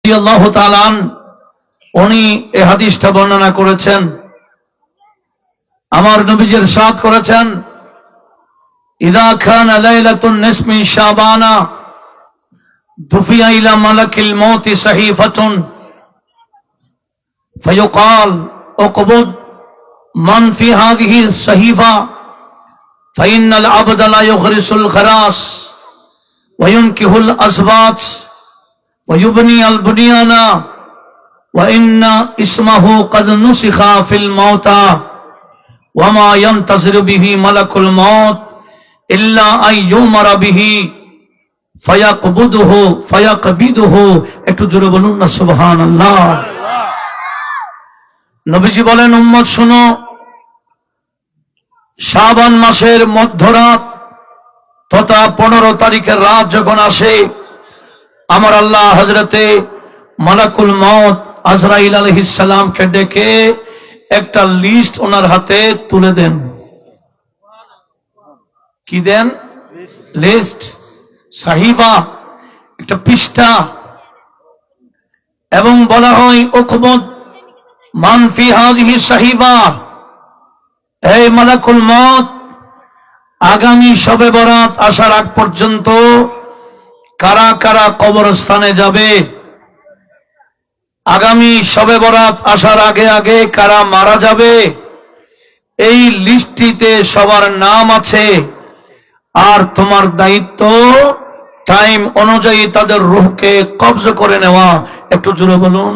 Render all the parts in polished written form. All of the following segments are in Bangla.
রাদিয়াল্লাহু তাআলা আনহু উনি এই হাদিসটা বর্ণনা করেছেন। আমার নবীজি ইরশাদ করেছেন, ইযা কানা লাইলাতুন নিসফি মিন শাবানা দুফিয়া ইলা মালাকিল মাউতি সাহিফাতুন ফায়ুকাল উকবুদ মান ফি হাযিহি সাহিফা ফাইন্নাল আবদা লা ইউখরিসুল খারাস ওয়া ইউনকিহুল আসবাত ওয়া ইউবনি আল বুনিয়ানা ওয়া ইন্না ইসমাহু ক্বাদ নুসিখা ফিল মাউতা ওয়া মা ইয়ানতাযিরু বিহি মালাকুল মাউত ইল্লা আন ইউমারা বিহি ফায়াকবিদুহু। একটু জোরে বলুন না সুবহানাল্লাহ। নবীজি বলেন, উম্মত শুনো, শাবান মাসের মধ্যরাত তথা 15 তারিখের রাত যখন আসে, আমার আল্লাহ হযরতে মালাকুল মউত আজরাইল আলাইহিস সালামকে ডেকে একটা লিস্ট ওনার হাতে তুলে দেন। কি দেন? লিস্ট, সাহিফা, একটা পৃষ্ঠা, এবং বলা হয় উকবুদ মান ফি হাযিহি সাহিফা, হে মালাকুল মউত, আগামী শবে বরাত আসার আগ পর্যন্ত কারা কারা কবরস্থানে যাবে, আগামী শবে বরাত আসার আগে আগে কারা মারা যাবে, এই লিস্টটিতে সবার নাম আছে। আর তোমার দায়িত্ব টাইম অনুযায়ী তাদের রূহকে কবজ করে নেওয়া। একটু জোরে বলুন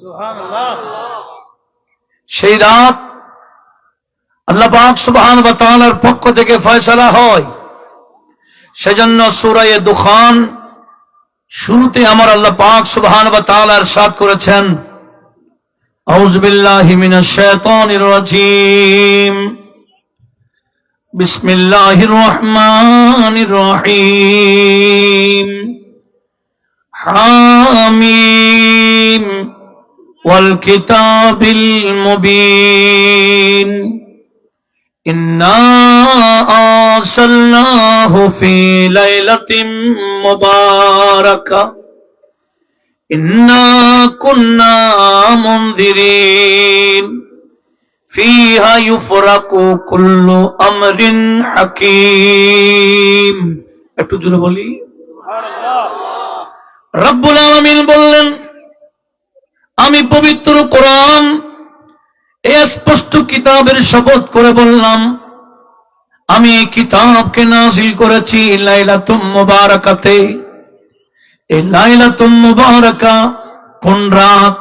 সুবহানাল্লাহ। সেই রাত আল্লাহ পাক সুবহানাহু ওয়া তাআলার পক্ষ থেকে ফয়সালা হয়। সেজন্য সূরা দুখান শুরুতে আমার আল্লাহ পাক সুবহানাহু ওয়া তাআলা ইরশাদ করেছেন, আউযু বিল্লাহি মিনাশ শাইতানির রাজীম, বিসমিল্লাহির রহমানির রহিম, হামিম ওয়াল কিতাবিল মুবিন, ইন্না আরসালনাহু ফি লাইলাতিন মুবারাকাহ, ইন্না কুন্না মুনযিরিন, ফিহা ইউফরাকু কুল্লু আমরিন হাকীম। একটু জোরে বলি সুবহানাল্লাহ। রব্বুল আলামিন বললেন, আমি পবিত্র কোরআন এই স্পষ্ট কিতাবের শপথ করে বললাম, আমি এই কিতাবকে নাযিল করেছি লাইলাতুম মুবারাকাতে। এই লাইলাতুম মুবারাকা কোন রাত,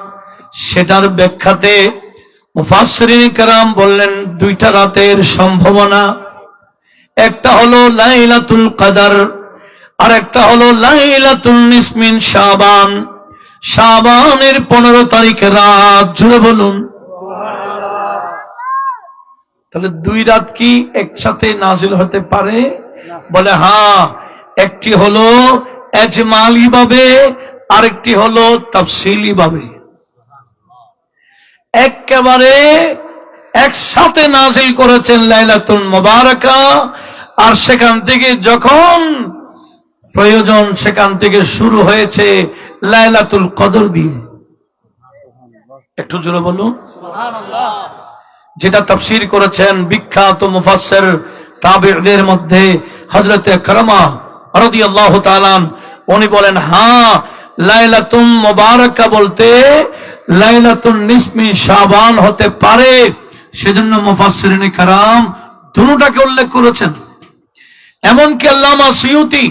সেটার ব্যাখ্যাতে মুফাসসিরিন কেরাম বললেন দুইটা রাতের সম্ভাবনা। একটা হলো লাইলাতুল কদর, আর একটা হলো লাইলাতুল নিসফি মিন শাবান, শাবানের 15 তারিখের রাত। জুড়ে বলুন সুবহানাল্লাহ। তাহলে দুই রাত কি একসাথে নাজিল হতে পারে? বলে হ্যাঁ, একটি হলো ইজমালি ভাবে, আরেকটি হলো তাফসিলি ভাবে। একেবারে একসাথে নাজিল করেছেন লাইলাতুল মুবারাকা, আর সেখান থেকে যখন প্রয়োজন সেখান থেকে শুরু হয়েছে লাইলাতুল কদর দিয়ে। একটু জোরে বলুন সুবহানাল্লাহ। যেটা তাফসীর করেছেন বিখ্যাত মুফাসসির তাবিঈদের মধ্যে হযরত ইকরামা রাদিয়াল্লাহু তাআলা, উনি বলেন হ্যাঁ, লাইলাতুল মুবারাকা বলতে লাইলাতুল নিসফি শাবান হতে পারে। সেজন্য মুফাসসিরিন কেরাম দুটোটাকে উল্লেখ করেছেন। এমনকি আল্লামা সুয়ুতি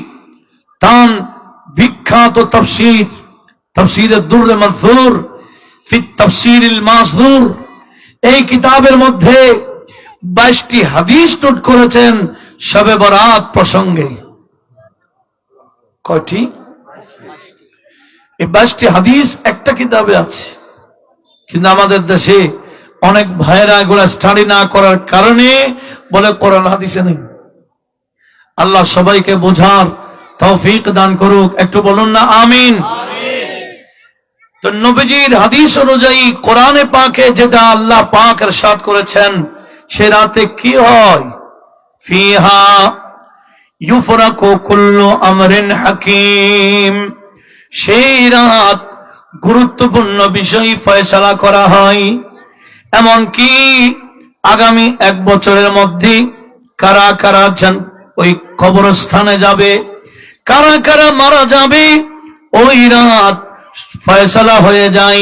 তার বিখ্যাত তাফসীর, তাফসীরুদ দুরর মানসুর ফি তাফসীরিল মাসদুর, এই কিতাবের মধ্যে 22টি হাদিস নোট করেছেন শবে বরাত প্রসঙ্গে। কয়টি? এই 22টি হাদিস একটা কিতাবে আছে, কিন্তু আমাদের দেশে অনেক ভাইরা এগুলা স্টাডি না করার কারণে বলে কোরআন হাদিসে নেই। আল্লাহ সবাইকে বোঝার তৌফিক দান করুক। একটু বলুন না আমিন। তো নবীজির হাদিস অনুযায়ী কোরআনে পাকে যেটা আল্লাহ পাক ইরশাদ করেছেন, সে রাতে কি হয়? ফিহা ইউফরাকু কুল্লু আমরিন হাকীম, সেই রাত গুরুত্বপূর্ণ বিষয় ফয়সালা করা হয়। এমনকি আগামী 1 বছরের মধ্যে কারা কারা ওই কবরস্থানে যাবে, কারা কারা মারা যাবে, ওই রাত ফয়সালা হয়ে যায়।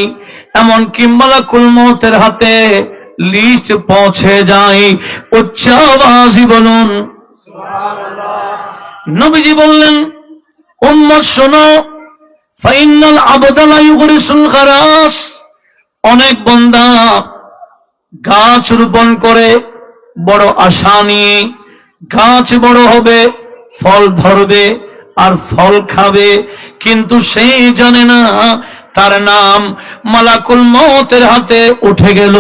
এমনকি মালাকুল মউতের হাতে লিস্ট পৌঁছে যায়। উচ্চ আওয়াজে বলুন সুবহানাল্লাহ। নবীজি বললেন, উম্মত শোনো, ফাইনাল আবদা লা ইউগরিসুল গারাস, অনেক বান্দা গাছ রোপণ করে বড় আশা নিয়ে, গাছ বড় হবে, ফল ধরবে আর ফল খাবে, কিন্তু সে জানে না তার নাম মালাকুল মউতের হাতে উঠে গেল।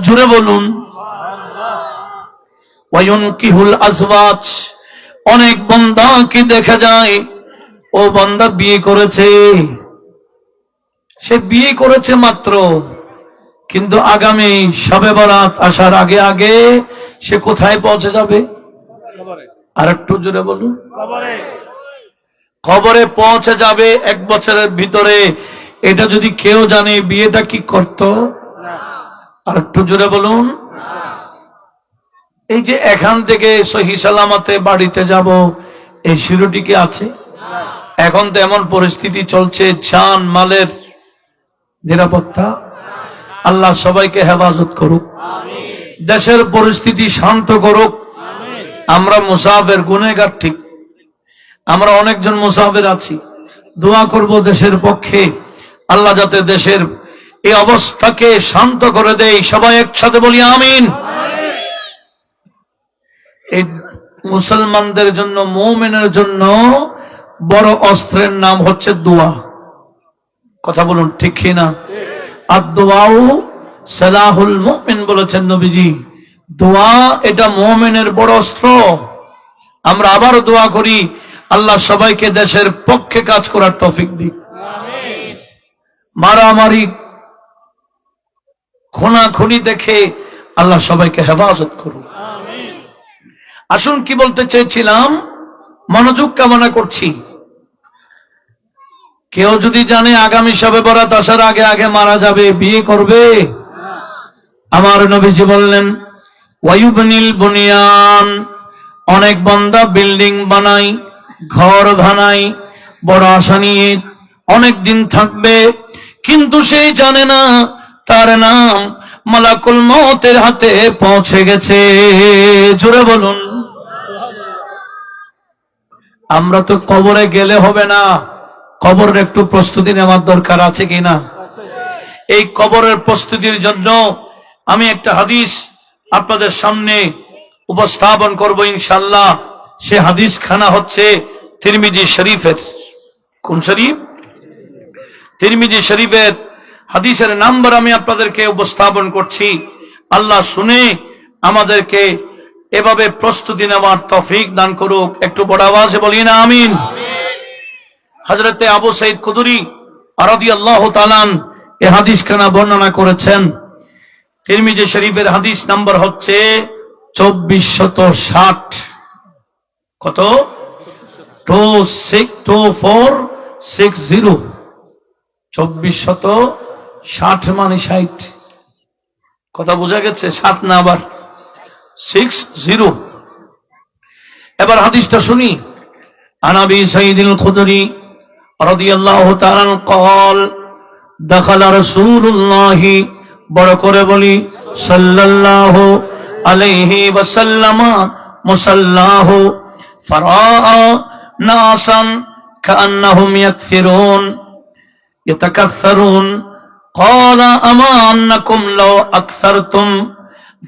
জুড়ে বলুন সুবহানাল্লাহ। ওয়ায়ুনকিহুল আজওয়াজ, অনেক বান্দাকে দেখা যায় ও বান্দা বিয়ে করেছে, সে বিয়ে করেছে মাত্র, কিন্তু আগামী শবে বরাত আসার আগে আগে সে কোথায় পৌঁছে যাবে? আর একটু জোরে বলুন, কবরে পৌঁছে যাবে 1 বছরের ভিতরে। এটা যদি কেউ জানে, বিয়েটা কি করত? আর একটু জোরে বলুন। এই যে এখান থেকে সহি সালামতে বাড়িতে যাব, এই শিরোটি কি আছে? এখন তো এমন পরিস্থিতি চলছে, জান মালের নিরাপত্তা। আল্লাহ সবাইকে হেফাজত করুক, দেশের পরিস্থিতি শান্ত করুক। আমরা মুসাফির, গুনেহগার ঠিক, আমরা অনেকজন মুসাফির আছি। দোয়া করব দেশের পক্ষে, আল্লাহ যাতে দেশের এই অবস্থাকে শান্ত করে দেয়। সবাই একসাথে বলি আমিন। এই মুসলমানদের জন্য, মুমিনের জন্য বড় অস্ত্রের নাম হচ্ছে দোয়া। কথা বলুন ঠিক কি না? আদ-দুআউ সালাহুল মুমিন বলেছেন নবীজি। দোয়া এটা মুমিনের বড় অস্ত্র। আমরা আবারও দোয়া করি, আল্লাহ সবাইকে দেশের পক্ষে কাজ করার তৌফিক দিক। আমিন। মারামারি খুনাখুনি দেখে আল্লাহ সবাইকে হেফাজত করুন। আমিন। আসুন, কি বলতে চেয়েছিলাম, মনোযোগ কামনা করছি। কেউ যদি জানে আগামী শবে বরাত আসার আগে আগে মারা যাবে, বিয়ে করবে? আমার নবীজি বললেন, ওয়ায়ুবনিল বুনিয়ান, অনেক বান্দা বিল্ডিং বানাই, ঘর বানাই, বড় আশা নিয়ে অনেক দিন থাকবে, কিন্তু সে জানে না তার নাম মালাকুল মউতের হাতে পৌঁছে গেছে। জোরে বলুন। আমরা তো কবরে গেলে হবে না, কবরের একটু প্রস্তুতি নেওয়ার দরকার আছে কিনা? এই কবরের প্রস্তুতির জন্য আমি একটা হাদিস আপনাদের সামনে উপস্থাপন করব ইনশাআল্লাহ। সে হাদিস খানা হচ্ছে তিরমিজি শরীফের। কোন শরীফ? তিরমিজি শরীফের হাদিসের নাম্বার আমি আপনাদেরকে উপস্থাপন করছি। আল্লাহ শুনে আমাদেরকে এভাবে প্রস্তুতি নেওয়ার তৌফিক দান করুক। একটু বড় আওয়াজে বলি না আমিন। হযরতে আবু সাঈদ খুদরি রাদিয়াল্লাহু তাআলা এই হাদিস খানা বর্ণনা করেছেন। তিরমিজি শরীফের হাদিস নাম্বার হচ্ছে 2460। কত? 2460। 2460 মানে 60। কথা বোঝা গেছে? 7 না আবার 60। এবার হাদিসটা শুনি। عن ابي سعيد الخدري رضي الله تعالى عنه قال دخل رسول الله বড় বলি সাল্লাল্লাহু আলাইহি ওয়াসাল্লাম মুসাল্লাহু ফারাআ নাসান কান্নাহুম ইয়াকসিরুন ইয়াতাকাসসারুন قال اما انكم لو اكثرتم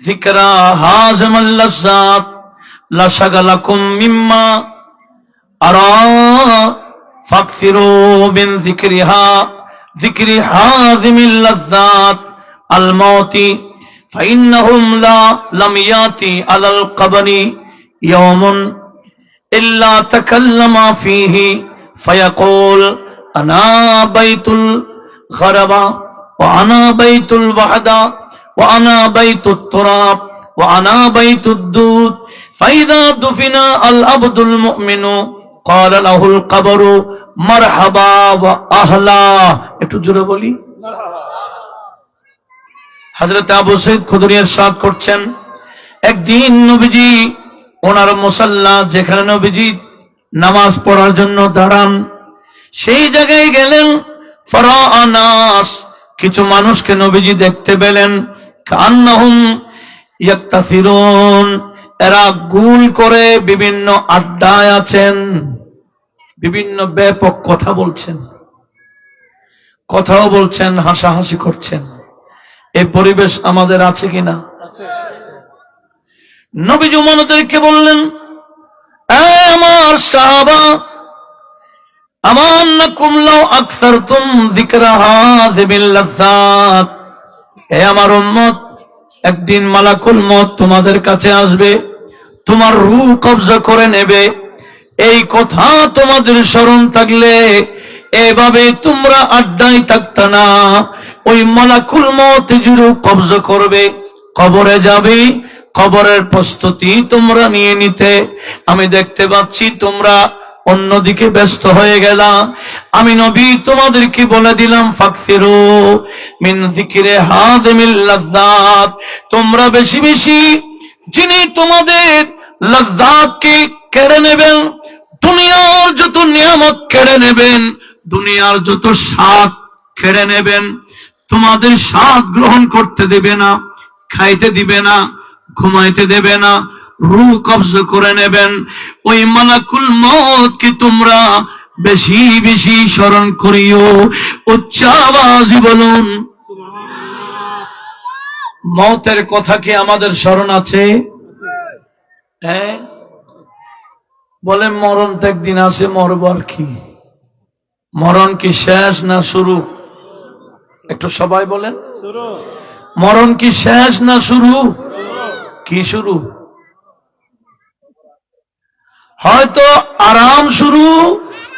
ذكر هازم اللذات لشغلكم مما أرى فاكثروا من ذكر حازم اللذات الموت فإنهم لم يأتي على القبر يوم إلا تكلم فيه فيقول أنا بيت الغربة وأنا بيت الوحدة وأنا بيت التراب وأنا بيت الدود فإذا دفن العبد المؤمن قال له القبر মারহাবা ওয়া আহলা। একটু জোরে বলি। হযরত আবু সাঈদ খুদরী ইরশাদ করছেন, একদিন নবীজি ওনার মুসাল্লা, যেখানে নবীজি নামাজ পড়ার জন্য দাঁড়ান, সেই জায়গায় গেলেন। ফারাআ নাস, কিছু মানুষকে নবীজি দেখতে পেলেন। কান্নাহুম ইয়াক্তাসিরুন, এরা গুল করে বিভিন্ন আড্ডায় আছেন, বিভিন্ন ব্যাপক কথা বলছেন, কথাও বলছেন, হাসাহাসি করছেন। এই পরিবেশ আমাদের আছে কিনা? নবীজি উম্মতদেরকে বললেন, আমার সাহাবা, আমান্নাকুম লাউ আকসারতুম যিকরা হাযিহিল লাযযাত, হে আমার উম্মত, একদিন মালাকুল মউত তোমাদের কাছে আসবে, তোমার রূহ কবজা করে নেবে। এই কথা তোমাদের স্মরণ থাকলে এভাবে তোমরা আড্ডায় থাকতা না। ওই মালাকুল মউত যে রূহ কবজা করবে, কবরে যাবে, কবরের প্রস্তুতি তোমরা নিয়ে নিতে। আমি দেখতে পাচ্ছি তোমরা অন্যদিকে ব্যস্ত হয়ে গেলা। আমি নবী তোমাদেরকে বলে দিলাম, ফাকসিরু মিন যিকরি হাযিমিল লাযযাত, তোমরা বেশি বেশি যিনি তোমাদের লাযযাতকে কেড়ে নেবেন, দুনিয়ার যত নিয়ামত কেড়ে নেবেন, দুনিয়ার যত স্বাদ কেড়ে নেবেন, তোমাদের স্বাদ গ্রহণ করতে দেবে না, খাইতে দিবে না, ঘুমাইতে দেবে না, রূহ কবজা করে নেবেন। ওই মালাকুল মউতকে তোমরা বেশি বেশি স্মরণ করিও। উচ্চ আওয়াজে বলুন, মউতের কথা কি আমাদের স্মরণ আছে? হ্যাঁ, বলে মরণ তো একদিন আছে, মরব আর কি। মরণ কি শেষ না শুরু? একটু সবাই বলেন, মরণ কি শেষ না শুরু? কি শুরু? হয়তো আরাম শুরু,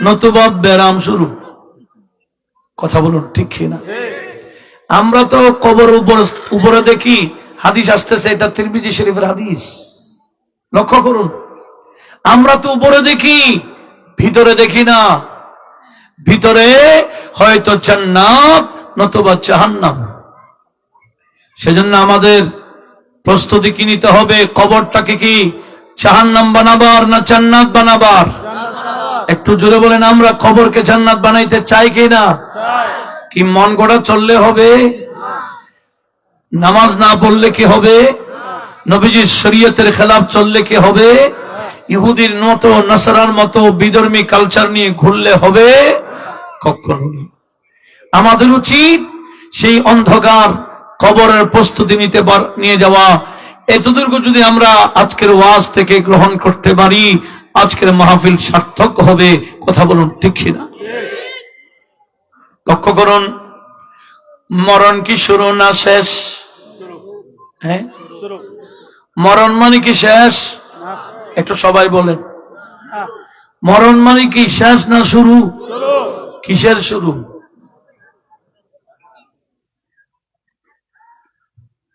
নতুবা বেরাম শুরু। কথা বলুন, ঠিক কিনা? আমরা তো কবর উপরে দেখি, হাদিস আসতেছে, এটা তিরমিজি শরীফের হাদিস, লক্ষ্য করুন। আমরা তো উপরে দেখি, ভিতরে দেখি না। ভিতরে হয়তো জান্নাত নতুবা জাহান্নাম। সেজন্য আমাদের প্রস্তুতি কি নিতে হবে? কবরটাকে কি জাহান্নাম বানাবার না জান্নাত বানাবার? একটু জোরে বলেন, আমরা কবরকে জান্নাত বানাইতে চাই কি না? কি মন গড়া চললে হবে? নামাজ না পড়লে কি হবে? নবীজির শরীয়তের খেলাফ চললে কি হবে? ইহুদির মতো নাসারার মতো বিধর্মী কালচার নিয়ে ঘুরলে হবে? কখনো না। আমাদের উচিত সেই অন্ধকার কবরের প্রস্তুতি নিয়ে যাওয়া। এতটুকু যদি আমরা আজকের ওয়াজ থেকে গ্রহণ করতে পারি, আজকের মাহফিল সার্থক হবে। কথা বলুন, ঠিক কিনা? লক্ষ্য করুন, মরণ কি শুরু না শেষ? হ্যাঁ, মরণ মানে কি শেষ? একটু সবাই বলেন, মরণ মানে কি শেষ না শুরু? কিসের শুরু?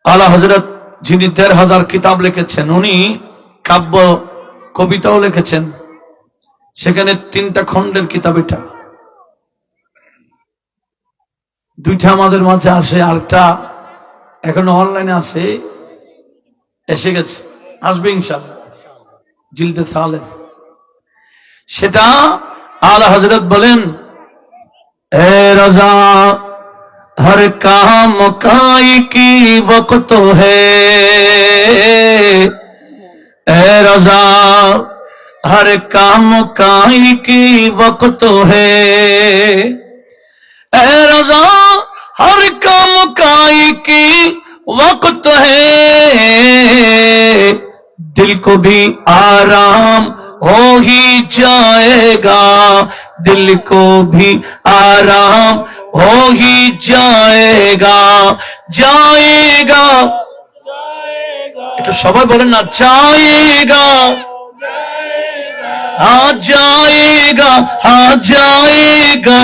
আলা হযরত, যিনি ১৫০০ কিতাব লিখেছেন, উনি কাব্য কবিতাও লিখেছেন। সেখানে 3টা খণ্ডের কিতাব। এটা 2টা আমাদের মাঝে আসে, আরেকটা এখনো অনলাইনে আছে, এসে গেছে, আসবে ইনশাআল্লাহ, জিলদে সালেস। সেটা আলা হযরত বলেন, এ রাজা, हर काम काई की वक्त है, ए रजा, हर काम काई की वक्त है, ए रजा, हर काम काई की वक्त है, दिल को भी आराम हो ही जाएगा, दिल को भी आराम हो ही जाएगा, जाएगा। একটু সবাই বলেন না, जाएगा, आ जाएगा, आ जाएगा,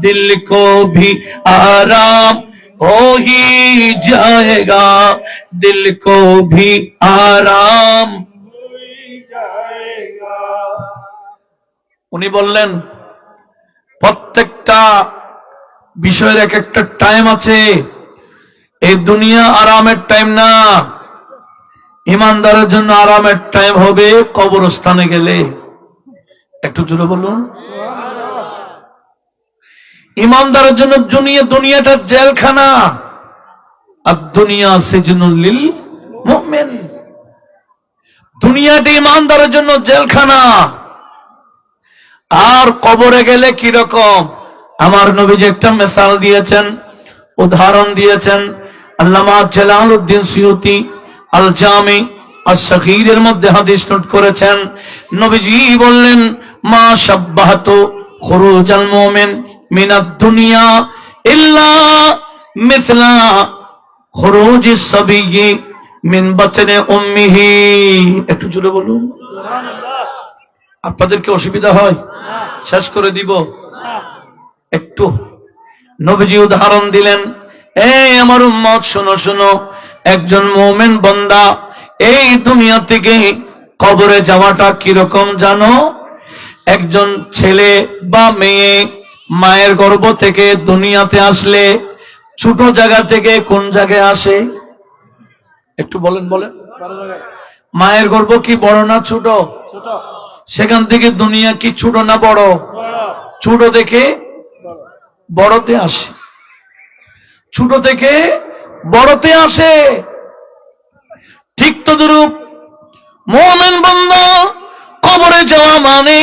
दिल को भी आराम हो ही जाएगा, दिल को भी आराम हो ही जाएगा। উনি বললেন, প্রত্যেকটা বিষয়ের এক একটা টাইম আছে। এই দুনিয়া আরামের টাইম না। ইমানদারের জন্য আরামের টাইম হবে কবরস্থানে গেলে। একটু জোরে বলুন। ইমানদারের জন্য দুনিয়াটা জেলখানা, আর দুনিয়া সিজনুল লিল মুমিন। দুনিয়াটি ইমানদারের জন্য জেলখানা। আর কবরে গেলে কি রকম? আমার নবীজি একটা মিসাল দিয়েছেন, উদাহরণ দিয়েছেন। আল্লামা জালালউদ্দিন সুয়ুতি আল জামি আস-সগীরের মধ্যে হাদিস নোট করেছেন। নবীজি বললেন, মা শাব্বাহাতু খুরুজাল মুমিন মিনাদ দুনিয়া ইল্লা মিসলা খুরুজিস সাবিয়্যি মিন বাতনি উম্মিহি। একটু জোরে বলুন। আপনাদের কি অসুবিধা হয়? শেষ করে দিব একটু। নবীজি উদাহরণ দিলেন, এই আমার উম্মত শোনো শোনো, একজন মুমিন বান্দা এই দুনিয়া থেকে কবরে যাওয়াটা কিরকম জানো? একজন ছেলে বা মেয়ে মায়ের গর্ভ থেকে দুনিয়াতে আসলে ছোট জায়গা থেকে কোন জায়গায় আসে? একটু বলেন বলেন। মায়ের গর্ভ কি বড় না ছোট? সেখান থেকে দুনিয়া কি ছোট না বড়? ছোট থেকে বড়তে আসে, ছোট থেকে বড়তে আসে। ঠিক তদ্রূপ মুমিন বান্দা কবরে যাওয়া মানে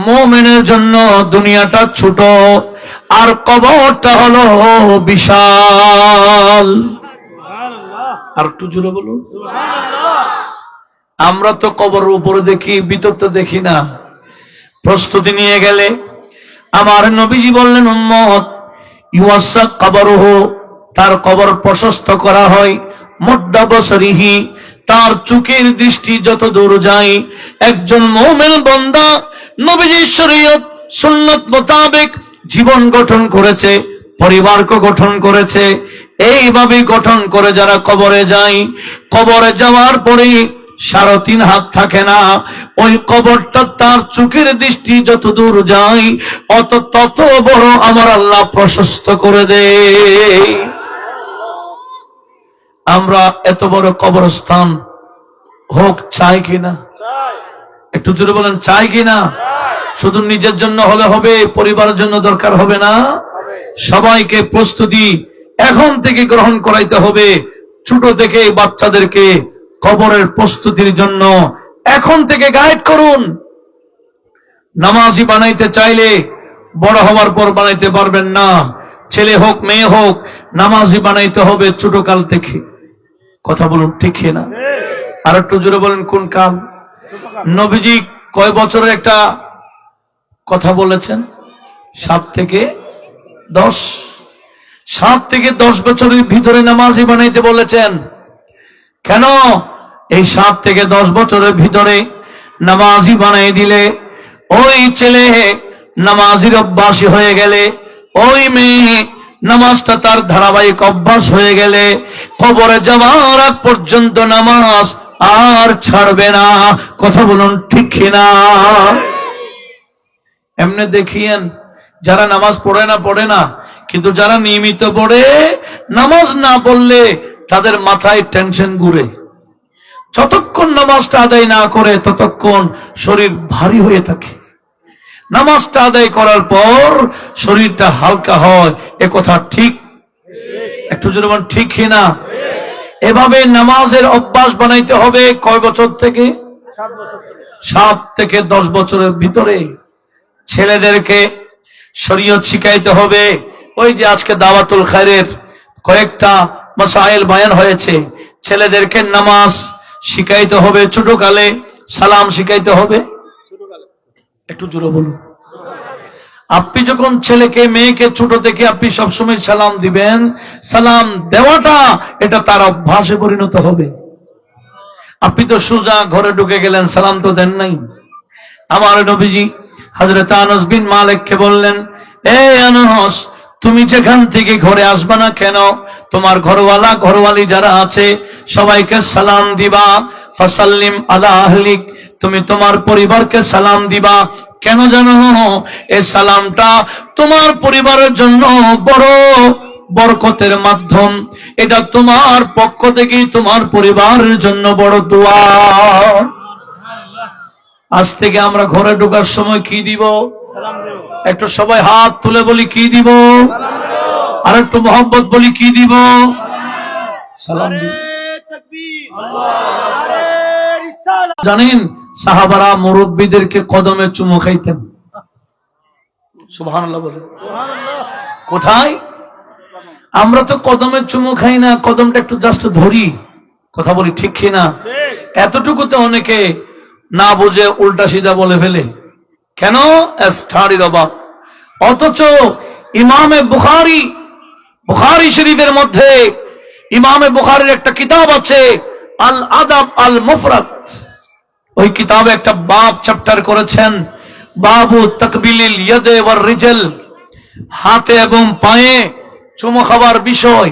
মুমিনের জন্য দুনিয়াটা ছোট, আর কবরটা হলো বিশাল। আর একটু জোরে বলুন। আমরা তো কবরের উপরে দেখি, ভিতর তো দেখি না। প্রস্তুতি নিয়ে গেলে আমার নবীজি বললেন, উম্মত ইউয়াসা কবরহু, তার কবর প্রশস্ত করা হয়, মুদ্দা বসরিহি, তার চোখের দৃষ্টি যত দূর যায়। একজন মুমিন বান্দা নবীজির শরীয়ত সুন্নাত মোতাবেক জীবন গঠন করেছে, পরিবারকে গঠন করেছে। এইভাবে গঠন করে যারা কবরে যায়, কবরে যাওয়ার পরে 3.5 হাত থাকে না। ওই কবরটা তার চোখের দৃষ্টি যত দূর যায় তত বড় আমার আল্লাহ প্রশস্ত করে দেয়। আমরা এত বড় কবরস্থান হোক চাই কিনা? একটু জোরে বলেন, চাই কিনা? শুধু নিজের জন্য হলে হবে, পরিবারের জন্য দরকার হবে না। সবাইকে প্রস্তুতি এখন থেকে গ্রহণ করাইতে হবে। ছোট থেকে বাচ্চাদেরকে কবরের প্রস্তুতির জন্য এখন থেকে গাইড করুন। নামাজি বানাইতে চাইলে বড় হওয়ার পর বানাইতে পারবেন না। ছেলে হোক মেয়ে হোক, নামাজি বানাইতে হবে ছোটকাল থেকে। কথা বলুন, ঠিক না? আর একটু জোরে বলেন, কোন কাল? নবীজি কয় বছরের একটা কথা বলেছেন? 7 থেকে 10। 7 থেকে 10 বছরের ভিতরে নামাজি বানাইতে বলেছেন। কেন? এই 7 থেকে 10 বছরের ভিতরে নামাজি বানাই দিলে ওই ছেলে নামাজির অভ্যাসী হয়ে গেলে, ওই মেয়ে নামাজটা তার ধারাবাহিক অভ্যাস হয়ে গেলে কবরে যাওয়ার আগ পর্যন্ত নামাজ আর ছাড়বে না। কথা বলুন, ঠিক না? এমনি দেখিয়েন, যারা নামাজ পড়ে না, কিন্তু যারা নিয়মিত পড়ে, নামাজ না পড়লে তাদের মাথায় টেনশন ঘুরে। যতক্ষণ নামাজটা আদায় না করে ততক্ষণ শরীর ভারী হয়ে থাকে। নামাজটা আদায় করার পর শরীরটা হালকা হয়। এ কথা ঠিক? একটু জোরে বলুন, ঠিক না? এভাবে নামাজের অভ্যাস বানাইতে হবে। কয় বছর থেকে? 7 থেকে 10 বছরের ভিতরে ছেলেদেরকে শরীয়ত শিখাইতে হবে। ওই যে আজকে দাওয়াতুল খায়রের কয়েকটা মাসাইল বয়ান হয়েছে, ছেলেদেরকে নামাজ শিখাইতে হবে ছোটকালে, সালাম শিখাইতে হবে। একটু জোরে বলুন। আপনি যখন ছেলেকে মেয়েকে ছোট থেকে আপনি সবসময় সালাম দিবেন, সালাম দেওয়াটা এটা তার অভ্যাসে পরিণত হবে। আপনি তো সোজা ঘরে ঢুকে গেলেন, সালাম তো দেন নাই। আমার নবীজি হযরত আনাস বিন মালিককে বললেন, এই আনাস, তুমি যেখান থেকে ঘরে আসবা না কেন, তোমার ঘরওয়ালা ঘরওয়ালি যারা আছে সবাইকে সালাম দিবা। ফাসাল্লিম আলা আহলিক, তুমি তোমার পরিবারকে সালাম দিবা। কেন জানো? এই সালামটা তোমার পরিবারের জন্য বড় বরকতের মাধ্যম। এটা তোমার পক্ষ থেকেই তোমার পরিবারের জন্য বড় দোয়া। আজ থেকে আমরা ঘরে ঢোকার সময় কি দিব? একটু সবাই হাত তুলে বলি কি দিব? আর একটু মোহাম্মত বলি কি দিব? সালাম দিব। জানেন সাহাবারা মুরব্বীদেরকে কদমে চুমু খাইতেন। সুবহানাল্লাহ বলে। কোথায়? আমরা তো কদমে চুমু খাই না, কদমটা একটু জাস্ট ধরি। কথা বলি ঠিক কিনা? এতটুকু তো অনেকে না বুঝে উল্টা সিধা বলে ফেলে। কেন? স্টাডির অভাব। অথচ ইমামে বুখারী, বুখারী শরীফের মধ্যে ইমামে বুখারীর একটা কিতাব আছে আল আদাব আল মুফরাদ। ওই কিতাবে একটা বাব চ্যাপ্টার করেছেন, বাবু তাকবিলিল ইয়াদে ওয়ার রিজল, হাতে এবং পায়ে চুমু খাওয়ার বিষয়।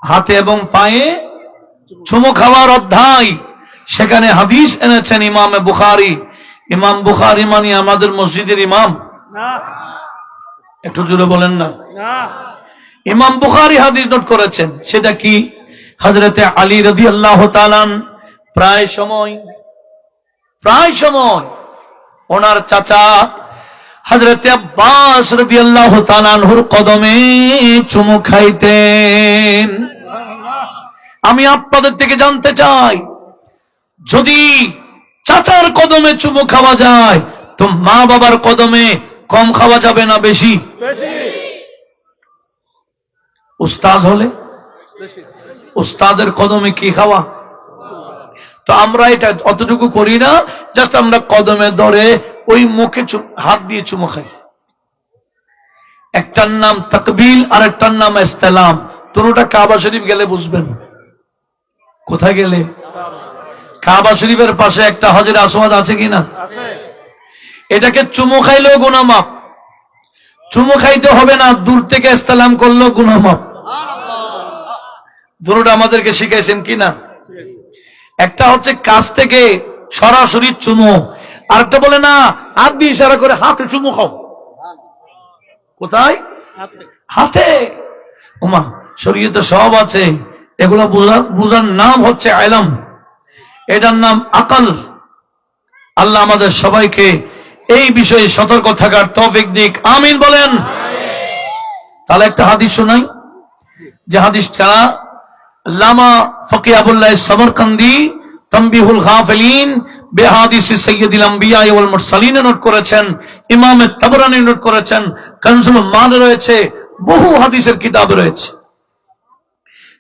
হাতে এবং পায়ে চুমু খাওয়ার অধ্যায়। সেখানে হাদিস এনেছেন ইমামে বুখারী। ইমাম বুখারী মানে আমাদের মসজিদের ইমাম? একটু জোরে বলেন না। ইমাম বুখারী হাদিস নোট করেছেন। সেটা কি? হযরতে আলী রাদিয়াল্লাহু তাআলা প্রায় সময় ওনার চাচা হযরতে আব্বাস রাদিয়াল্লাহু তাআলা আনহুর কদমে চুমু খাইতেন। আমি আপনাদের থেকে জানতে চাই, যদি চাচার কদমে চুমু খাওয়া যায় তো মা বাবার কদমে কম খাওয়া যাবে না বেশি? উস্তাদ হলে উস্তাদের কদমে কি খাওয়া? তো আমরা এটা অতটুকু করি না, জাস্ট আমরা কদমে ধরে ওই মুখে হাত দিয়ে চুমু খাই। একটার নাম তাকবিল আর একটার নাম ইস্তেলাম। দুটোটা কাবা শরীফ গেলে বুঝবেন। কোথায় গেলে? কাবা শরীফের পাশে একটা হজরে আসওয়াদ আছে কিনা? এটাকে চুমু খাইলেও গুনাহ মাফ। চুমু খাইতে হবে না, দূর থেকে ইস্তেলাম করলেও গুনাহ মাফ। দুটোটা আমাদেরকে শিখাইছেন কিনা? একটা হচ্ছে কাছ থেকে সরাসরি চুমু, আরেকটা বলে না হাত দিয়ে ইশারা করে হাতে চুমু খাও। কোথায়? হাতে। ওমা শরীয়তে সব আছে, এগুলো বুঝার নাম হচ্ছে ইলম, এটার নাম আকল। আল্লাহ আমাদের সবাইকে এই বিষয়ে সতর্ক থাকার তৌফিক দিক। আমিন বলেন। তাহলে একটা হাদিস শোনাই, যে হাদিসটা আল্লামা ফকি আবুল্লাহ সামরকান্দি তানবিহুল গাফিলিন বিহাদিস সাইয়্যিদুল আম্বিয়া ওয়াল মুরসালিন নোট করেছেন, ইমাম তাবরানী নোট করেছেন, কানজুল মান রয়েছে, বহু হাদিসের কিতাব রয়েছে।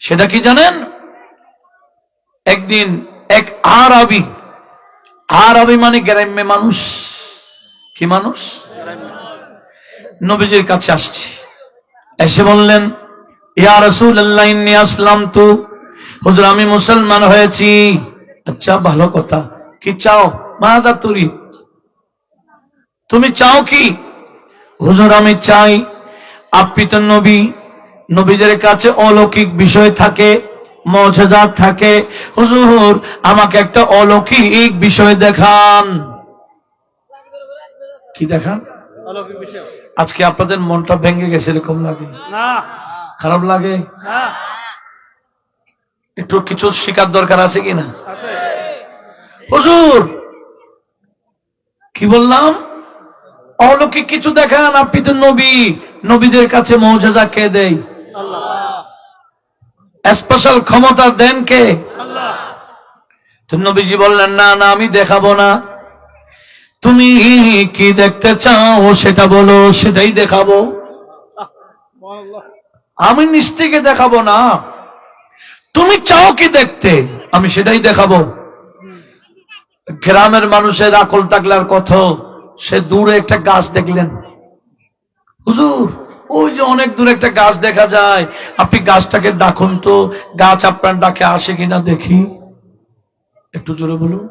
সেটা কি জানেন? একদিন এক আরবি মানে গ্রাম্য মানুষ। কি মানুষ? নবীজির কাছে আসছে। এসে বললেন, ইয়া রাসূলুল্লাহ ইন্নী আসলামতু, হুজুর আমি মুসলমান হয়েছি। আচ্ছা ভালো কথা, কি চাও? মাযা তুরিদ, তুমি চাও কি? হুজুর আমি চাই, আপনি তো নবী, নবীদের কাছে অলৌকিক বিষয় থাকে, মুআজিজাত থাকে। হুজুর আমাকে একটা অলৌকিক বিষয় দেখান। কি দেখান? অলৌকিক বিষয়। আজকে আপনাদের মনটা ভেঙে গেছে এরকম লাগে না? খারাপ লাগে না? একটু কিছু শিকার দরকার আছে কিনা? হুজুর কি বললাম? অলৌকিক কিছু দেখান, আপনি তো নবী, নবীদের কাছে মুআজিজা কে দেয়? আল্লাহ। স্পেশাল ক্ষমতা দেন কে? আল্লাহ। তো নবীজি বললেন, না না আমি দেখাবো না, তুমি কি দেখতে চাও সেটা বলো, সেটাই দেখাবো। আমি নিশ্চিকে দেখাবো না, তুমি চাও কি দেখতে, আমি সেটাই দেখাবো। গ্রামের মানুষের আকল থাকলার কথা, সে দূরে একটা গাছ দেখলেন। হুজুর ওই যে অনেক দূরে একটা গাছ দেখা যায়, আপনি গাছটাকে ডাকুন তো, গাছ আপনার ডাকে আসে কিনা দেখি। একটু জোরে বলুন।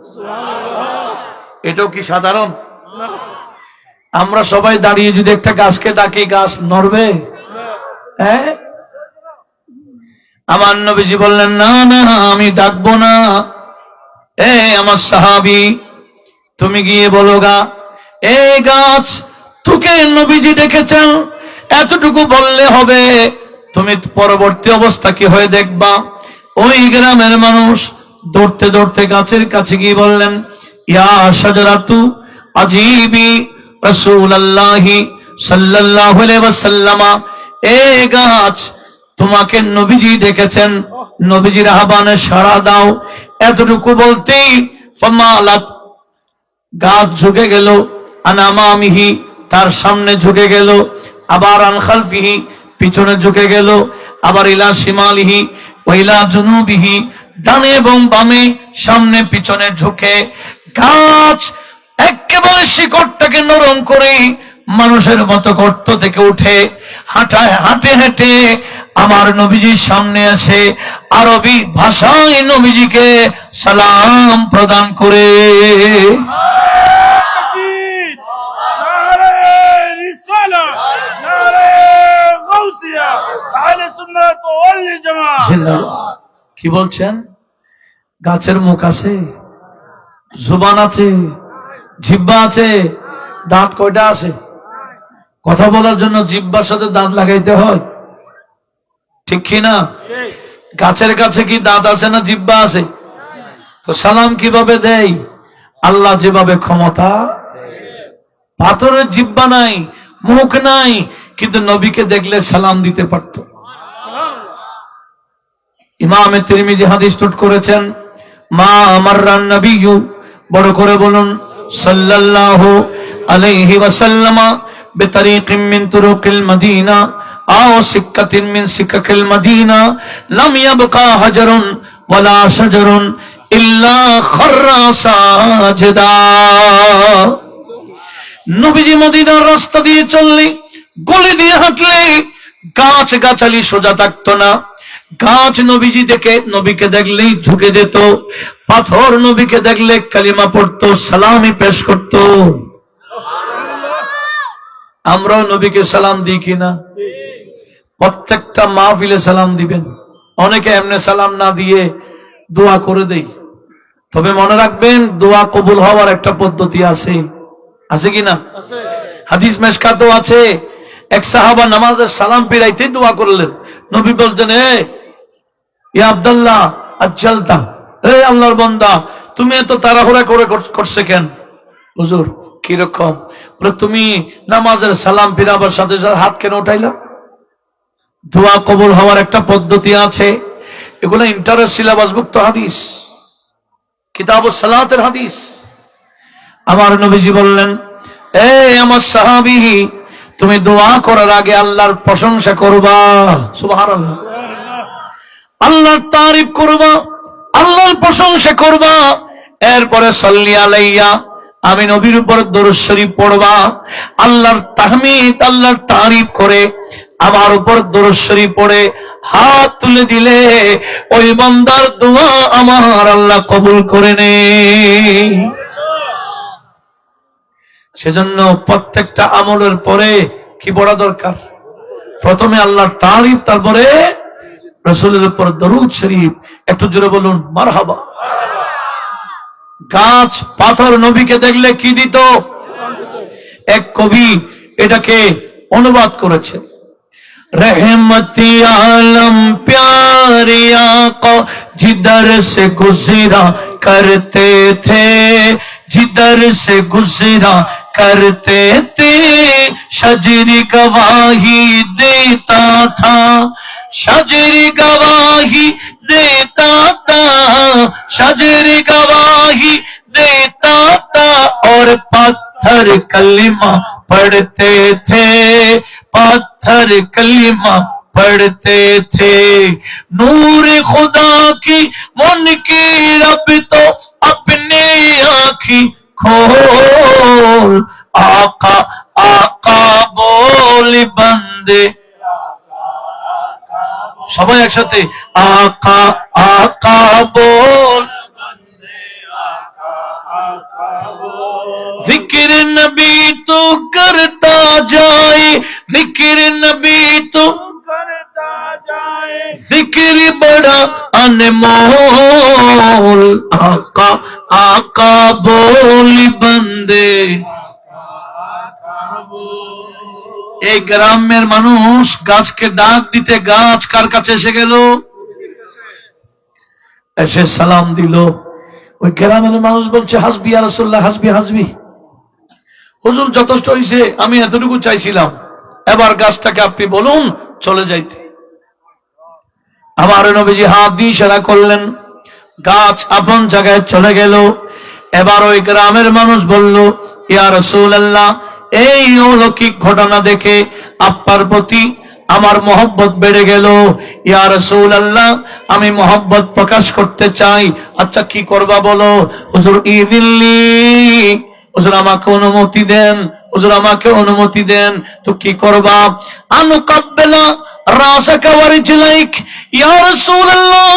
এটাও কি সাধারণ? আমরা সবাই দাঁড়িয়ে যদি একটা গাছকে ডাকি, গাছ নড়বে? হ্যাঁ। আমার নবীজি বললেন, না না আমি ডাকবো না। আমার সাহাবী তুমি গিয়ে বলো গা, এই গাছ তোকে নবীজি ডেকেছেন, এতটুকু বললে হবে। তুমি পরবর্তী অবস্থা কি হয়ে দেখবা। ওই গ্রামের মানুষ দৌড়তে দৌড়তে গাছের কাছে গিয়ে বললেন, ইয়া শাজারাতু আজিবি রাসূলুল্লাহি সাল্লাল্লাহু আলাইহি ওয়াসাল্লাম, এ গাছ তোমাকে নবীজি ডেকেছেন, নবীজির আহ্বানে সাড়া দাও। এতটুকু বলতেই ফামালাত, গাছ ঝুঁকে গেল, আনামামিহি, তার সামনে ঝুঁকে গেল, আবার আন খালফিহি, পিছনে ঝুঁকে গেল, আবার ইলা শিমালিহি ওয়া ইলা জুনুবিহি, ডানে এবং বামে, সামনে পিছনে ঝুঁকে গাছ একেবারে শিকড়টাকে নরম করে মানুষের মতো গর্ত থেকে উঠে হাঁটে হেঁটে আমার নবীজির সামনে আসে, আরবি ভাষায় নবীজিকে সালাম প্রদান করে। কি বলছেন? গাছের মুখ আছে, জুবান আছে, জিহ্বা আছে, দাঁত কয়টা আছে? কথা বলার জন্য জিহ্বার সাথে দাঁত লাগাইতে হয়, ঠিক কি না? গাছের কাছে কি দাঁত আছে না জিহ্বা আছে? তো সালাম কিভাবে দেয়? আল্লাহ যেভাবে ক্ষমতা। পাথরের জিহ্বা নাই, মুখ নাই, কিন্তু নবীকে দেখলে সালাম দিতে পারত। ইমামে তিরমিজি হাদিস টুট করেছেন, মা মাররান নবিয়্যু, বড় করে বলুন, সাল্লাল্লাহু আলাইহি ওয়াসাল্লাম বিতরিকিন মিন তুরুকিল মদিনা আও সিক্কাতিন মিন সিকাকিল মদিনা লাম ইয়াবকা হাজারুন ওয়ালা শাজারুন ইল্লা খাররা সাজদা। নবীজি মদিনার রাস্তা দিয়ে চললে, গলি দিয়ে হাঁটলে গাছ গাছালি সোজা থাকতো না। গাছ নবীকে দেখলেই ঝুঁকে যেত, পাথর নবীকে দেখলে কালিমা পড়তো, সালামি পেশ করত। আমরাও নবীকে সালাম দিই কিনা? প্রত্যেকটা মাহফিলে সালাম দিবেন। অনেকে এমনি সালাম না দিয়ে দোয়া করে দেই। তবে মনে রাখবেন, দোয়া কবুল হওয়ার একটা পদ্ধতি আছে, আছে কিনা? হাদিস মেশকাতেও আছে। এক সাহাবা নামাজের সালাম ফিরাইতে দোয়া করলেন। নবী বলছেন, ইয়া আব্দুল্লাহ আজ্জালতা, হে আল্লাহর বান্দা, তুমি এত তাড়াহুড়া করে করছে কেন? হুজুর কি রকম? বলে, তুমি নামাজের সালাম ফিরাবার সাথে সাথে হাত কেন উঠাইলা? দোয়া কবুল হওয়ার একটা পদ্ধতি আছে। এগুলো ইন্টারের সিলেবাসভুক্ত হাদিস, কিতাবুস সালাতের হাদিস। আমার নবীজি বললেন, আমার সাহাবী, তুমি দোয়া করার আগে আল্লাহর প্রশংসা করবা, সুবহানাল্লাহ, আল্লাহর তারিফ করবা, আল্লাহর প্রশংসা করবা। এরপরে সাল্লি আলাইয়া, আমি নবীর উপর দরুদ শরীফ পড়বা। আল্লাহর তাহমিদ, আল্লাহর তারিফ করে আমার উপর দরুদ শরীফ পড়ে হাত তুলে দিলে ওই বান্দার দোয়া আমার আল্লাহ কবুল করে নেয়। সেজন্য প্রত্যেকটা আমলের পরে কি পড়া দরকার? প্রথমে আল্লাহর তারিফ, তারপরে রাসূলের উপর দরুদ শরীফ। একটু জোরে বলুন মারহাবা। গাছ পাথর নবীকে দেখলে কি দিত? এক কবি এটাকে অনুবাদ করেছে, रहमती आलम प्यारे आका जिधर से गुजरा करते थे, जिधर से गुजरा करते थे, शजरी गवाही देता था, शजरी गवाही देता था, शजरी गवाही देता था, और पत्थर कलिमा पढ़ते थे, पत्थर कलिमा पढ़ते थे। नूर खुदा की मुनकी रब तो अपने आँखी खोल, आका आका बोल बंदे, সবাই একসাথে, आका आका बोल, जिक्र नबी तो करता जाए, जिक्र नबी तो करता जाए, जिक्र बड़ा अनमोल, आका आका बोल बंदे, এই গ্রামের মানুষ গাছকে ডাক দিতে গাছ কার কাছে এসে গেল, এসে সালাম দিল। ওই গ্রামের মানুষ বলছে হাসবি ইয়া রাসূলুল্লাহ, হাসবি হাসবি, হুজুর যথেষ্ট হয়েছে, আমি এতটুকু চাইছিলাম, এবার গাছটাকে আপনি বলুন চলে যাইতে। আমার নবীজি হাত দিয়ে ইশারা করলেন, গাছ আপন জায়গায় চলে গেল। এবার ওই গ্রামের মানুষ বলল, ইয়া রাসূলুল্লাহ, এই অলৌকিক ঘটনা দেখে আপনার প্রতি আমার মহব্বত বেড়ে গেল। ইয়া রাসূলুল্লাহ, আমি মহব্বত প্রকাশ করতে চাই। আচ্ছা কি করবা বলো? হুজুর ইদিল্লি, হুজুর আমাকে অনুমতি দেন, হুজুর আমাকে অনুমতি দেন। তো কি করবা? আনুকাব্বিলা রাসাকা ওয়া রিজলাইক, ইয়া রাসূলুল্লাহ,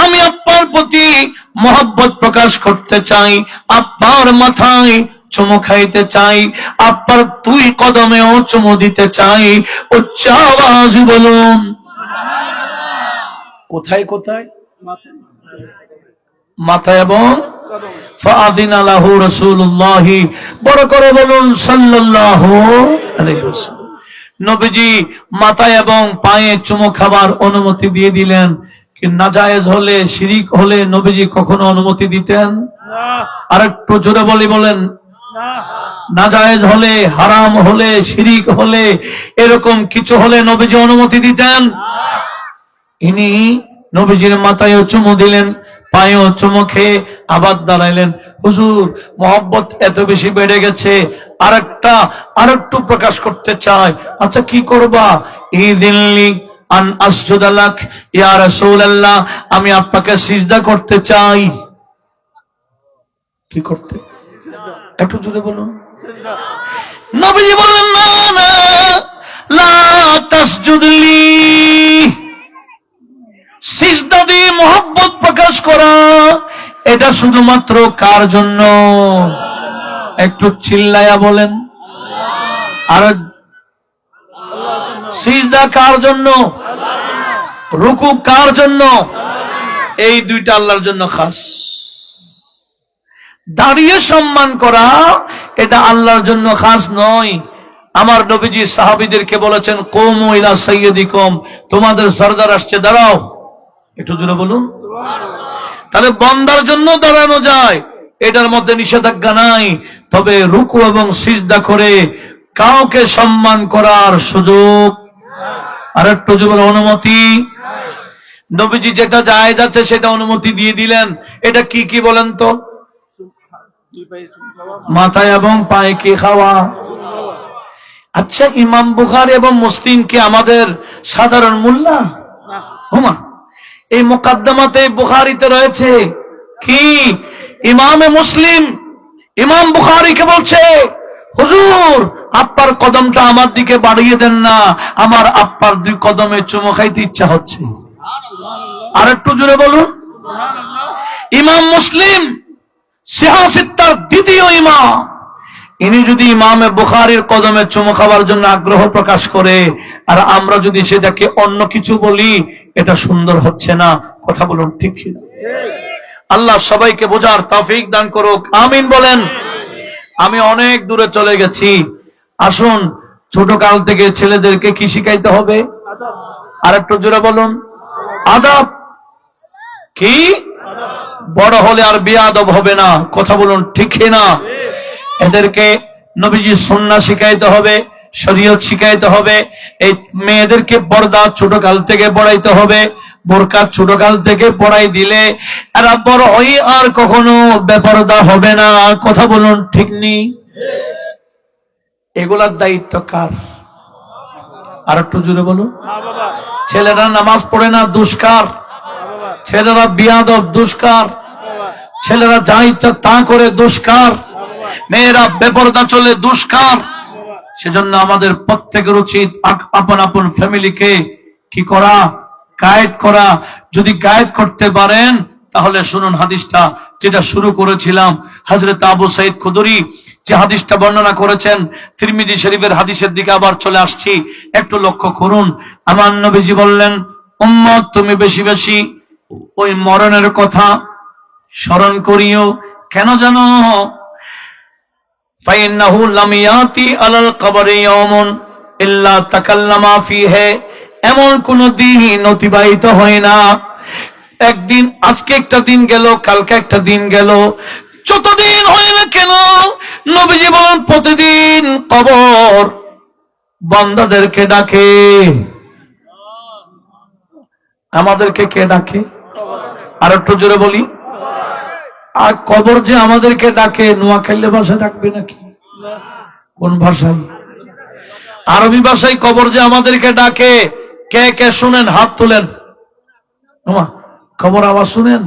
আমি আপনার প্রতি মহব্বত প্রকাশ করতে চাই, আপনার মাথায় চুমু খাইতে চাই, আপনার দুই কদমেও চুমু দিতে চাই। উচ্চ আওয়াজে বলুন কোথায় কোথায়? মাথা এবং ফাআযিনা লাহু রাসূলুল্লাহ, বড় করে বলুন সাল্লাল্লাহু আলাইহি ওয়াসাল্লাম। নবীজি মাথা এবং পায়ে চুমু খাবার অনুমতি দিয়ে দিলেন। কি নাজায়েজ হলে, শিরিক হলে নবীজি কখনো অনুমতি দিতেন? আর একটু জোরে বলেন, নাজায়েজ হলে, হারাম হলে, শিরিক হলে, এরকম কিছু হলে নবীজি অনুমতি দিতেন? ইনি নবীজির মাথায়ও চুমু দিলেন, পায়েও চুমু খেয়ে আবার দাঁড়াইলেন। হুজুর মহব্বত এত বেশি বেড়ে গেছে, আরেকটু প্রকাশ করতে চাই। আচ্ছা কি করবা? ইদিল্লি আন আসজুদা লাক, ইয়া রাসূলুল্লাহ, আমি আপনাকে সিজদা করতে চাই। কি করতে? একটু জোরে বলুন। নবীজি বললেন, না না, লা তাসজুদলি, সিজদা দিয়ে মহব্বত প্রকাশ করা এটা শুধুমাত্র কার জন্য? একটু চিল্লায়া বলেন। আর সিজদা কার জন্য? রুকু কার জন্য? এই দুইটা আল্লাহর জন্য খাস। দাঁড়িয়ে সম্মান করা এটা আল্লাহর জন্য খাস নয়। আমার নবীজি সাহাবীদেরকে বলেছেন, কুমু ইলা সাইয়্যিদিকুম, তোমাদের সরদার আসছে, দাঁড়াও। একটু জোরে বলুন। তাহলে বান্দার জন্য দাঁড়ানো যায়, এটার মধ্যে নিষেধাজ্ঞা নাই। তবে রুকু এবং সিজদা করে কাউকে সম্মান করার সুযোগ, আর একটু জোরে অনুমতি। নবীজি যেটা জায়েজ আছে সেটা অনুমতি দিয়ে দিলেন। এটা কি কি বলেন তো? মাথায় এবং পায়ে কি খাওয়া? আচ্ছা, ইমাম বুখারী এবং মুসলিম কি আমাদের সাধারণ মোল্লা? হুমা, এই মুকাদ্দমাতে বুখারীতে রয়েছে কি? ইমামে মুসলিম ইমাম বুখারীকে বলছে, হুজুর আপনার কদমটা আমার দিকে বাড়িয়ে দেন না, আমার আপনার দুই কদমে চুমু খাইতে ইচ্ছা হচ্ছে। আর একটু জোরে বলুন। ইমাম মুসলিম সিহাসিত্তার দ্বিতীয় ইমাম, ইনি যদি ইমামে বুখারীর কদমে চুমু খাওয়ার জন্য আগ্রহ প্রকাশ করে, আর আমরা যদি সেটাকে অন্য কিছু বলি, এটা সুন্দর হচ্ছে না। কথা বলুন ঠিক কিনা? আল্লাহ সবাইকে বোঝার তৌফিক দান করুক, আমিন বলেন। আমি অনেক দূরে চলে গেছি। আসুন, ছোট কাল থেকে ছেলেদেরকে কি শিখাইতে হবে? আর একটু জোরে বলুন, আদব। কি? বড় হলে আর বেয়াদব হবে না। কথা বলুন ঠিক না? এদেরকে নবীজির সুন্নাহ শিখাইতে হবে, শরীয়ত শিখাইতে হবে। এই মেয়েদেরকে পর্দা ছোটকাল থেকে পড়াইতে হবে। বোরকা ছোটকাল থেকে পড়াই দিলে এরা বড় হয়ে আর কখনো বেপরদা হবে না। কথা বলুন ঠিক নেই? এগুলার দায়িত্ব কার? আর একটু জোরে বলুন। ছেলেরা নামাজ পড়ে না, দুষ্কার। ছেলেরা বিয়াদব, দুষ্কার। ছেলেরা যা ইচ্ছা তা করে, দুষ্কার। মেয়েরা বেপরদা চলে, দুষ্কার। সেজন্য আমাদের প্রত্যেকের উচিত আপন আপন ফ্যামিলিকে কি করা? গাইড করা। যদি গাইড করতে পারেন তাহলে শুনুন হাদিসটা যেটা শুরু করেছিলাম। হযরত আবু সাঈদ খুদরি যে হাদিসটা বর্ণনা করেছেন, তিরমিজি শরীফের হাদিসের দিকে আবার চলে আসছি, একটু লক্ষ্য করুন। আমার নবীজি বললেন, উম্মত তুমি বেশি বেশি ওই মরণের কথা স্মরণ করিও। কেন জানো? ফাইন্নাহু লাম ইয়াতি আলাল কবরি ইয়াউমুন, ইল্লা তাকাল্লামা ফিহি, এমন কোন দিন অতিবাহিত হয় না, একদিন আজকে একটা দিন গেল, কালকে একটা দিন গেল, যতদিন হয় না কেন, নবীজি বলেন প্রতিদিন কবর বান্দাদেরকে ডাকে। আমাদেরকে কে ডাকে? আর একটু জোরে বলি। আর কবর যে আমাদেরকে ডাকে, নোয়াখালী ভাষায় ডাকবে নাকি? কোন ভাষায়? আরবি ভাষায় কবর যে আমাদেরকে ডাকে, কে কে শুনেন? হাত তুলেন। খবর আওয়াজ শুনেন?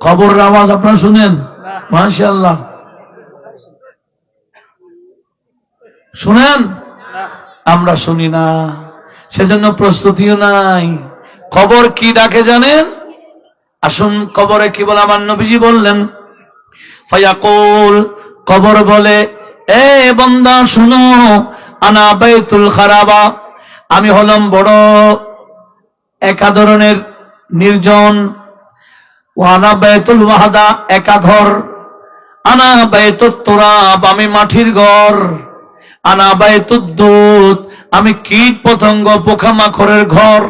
খবরের আওয়াজ আপনারা শুনেন? মাশাআল্লাহ, শুনেন? আমরা শুনি না, সেজন্য প্রস্তুতিও নাই। খবর কি ডাকে জানেন? আসুন কবরে কি বলে আমার নবীজি বললেন, ফায়াকুল, কবর বলে, এ বান্দা শুনো, আনা বাইতুল খারাবা, আমি হলাম বড় একা ধরনের নির্জন, ওয়ানা বাইতুল ওয়াহাদা, একা ঘর, আনা বাইতুত তুরাব, আমি মাটির ঘর, আনা বাইতুদ দুদ, আমি কীট পতঙ্গ পোকামাকড়ের ঘর।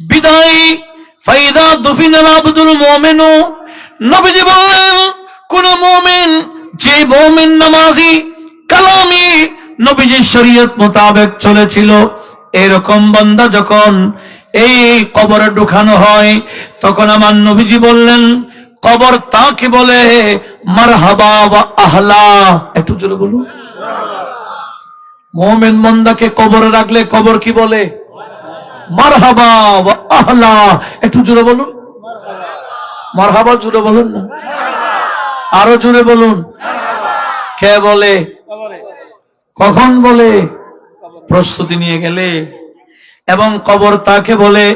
বিদায় ফাইদা দুফিনাল আবদুল মুমিনু, নবীজি বললেন কোন মুমিন, যে মুমিন নামাজি, কালামি নবীজির শরীয়ত মোতাবেক চলেছিল, এরকম বান্দা যখন এই কবরে ঢুকানো হয়, তখন আমার নবীজি বললেন কবর তাকে বলে মারহাবা ওয়া আহলা। একটু জোরে বলুন। মুমিন বান্দাকে কবরে রাখলে কবর কি বলে? মারহাবা ওয়া আহলা। একটু জোরে বলুন। মারহাবা জোরে বলুন না, আরো জোরে বলুন। কে বলে? কখন বলে? প্রস্তুতি নিয়ে গেলে। এবং কবর তাকে বলে,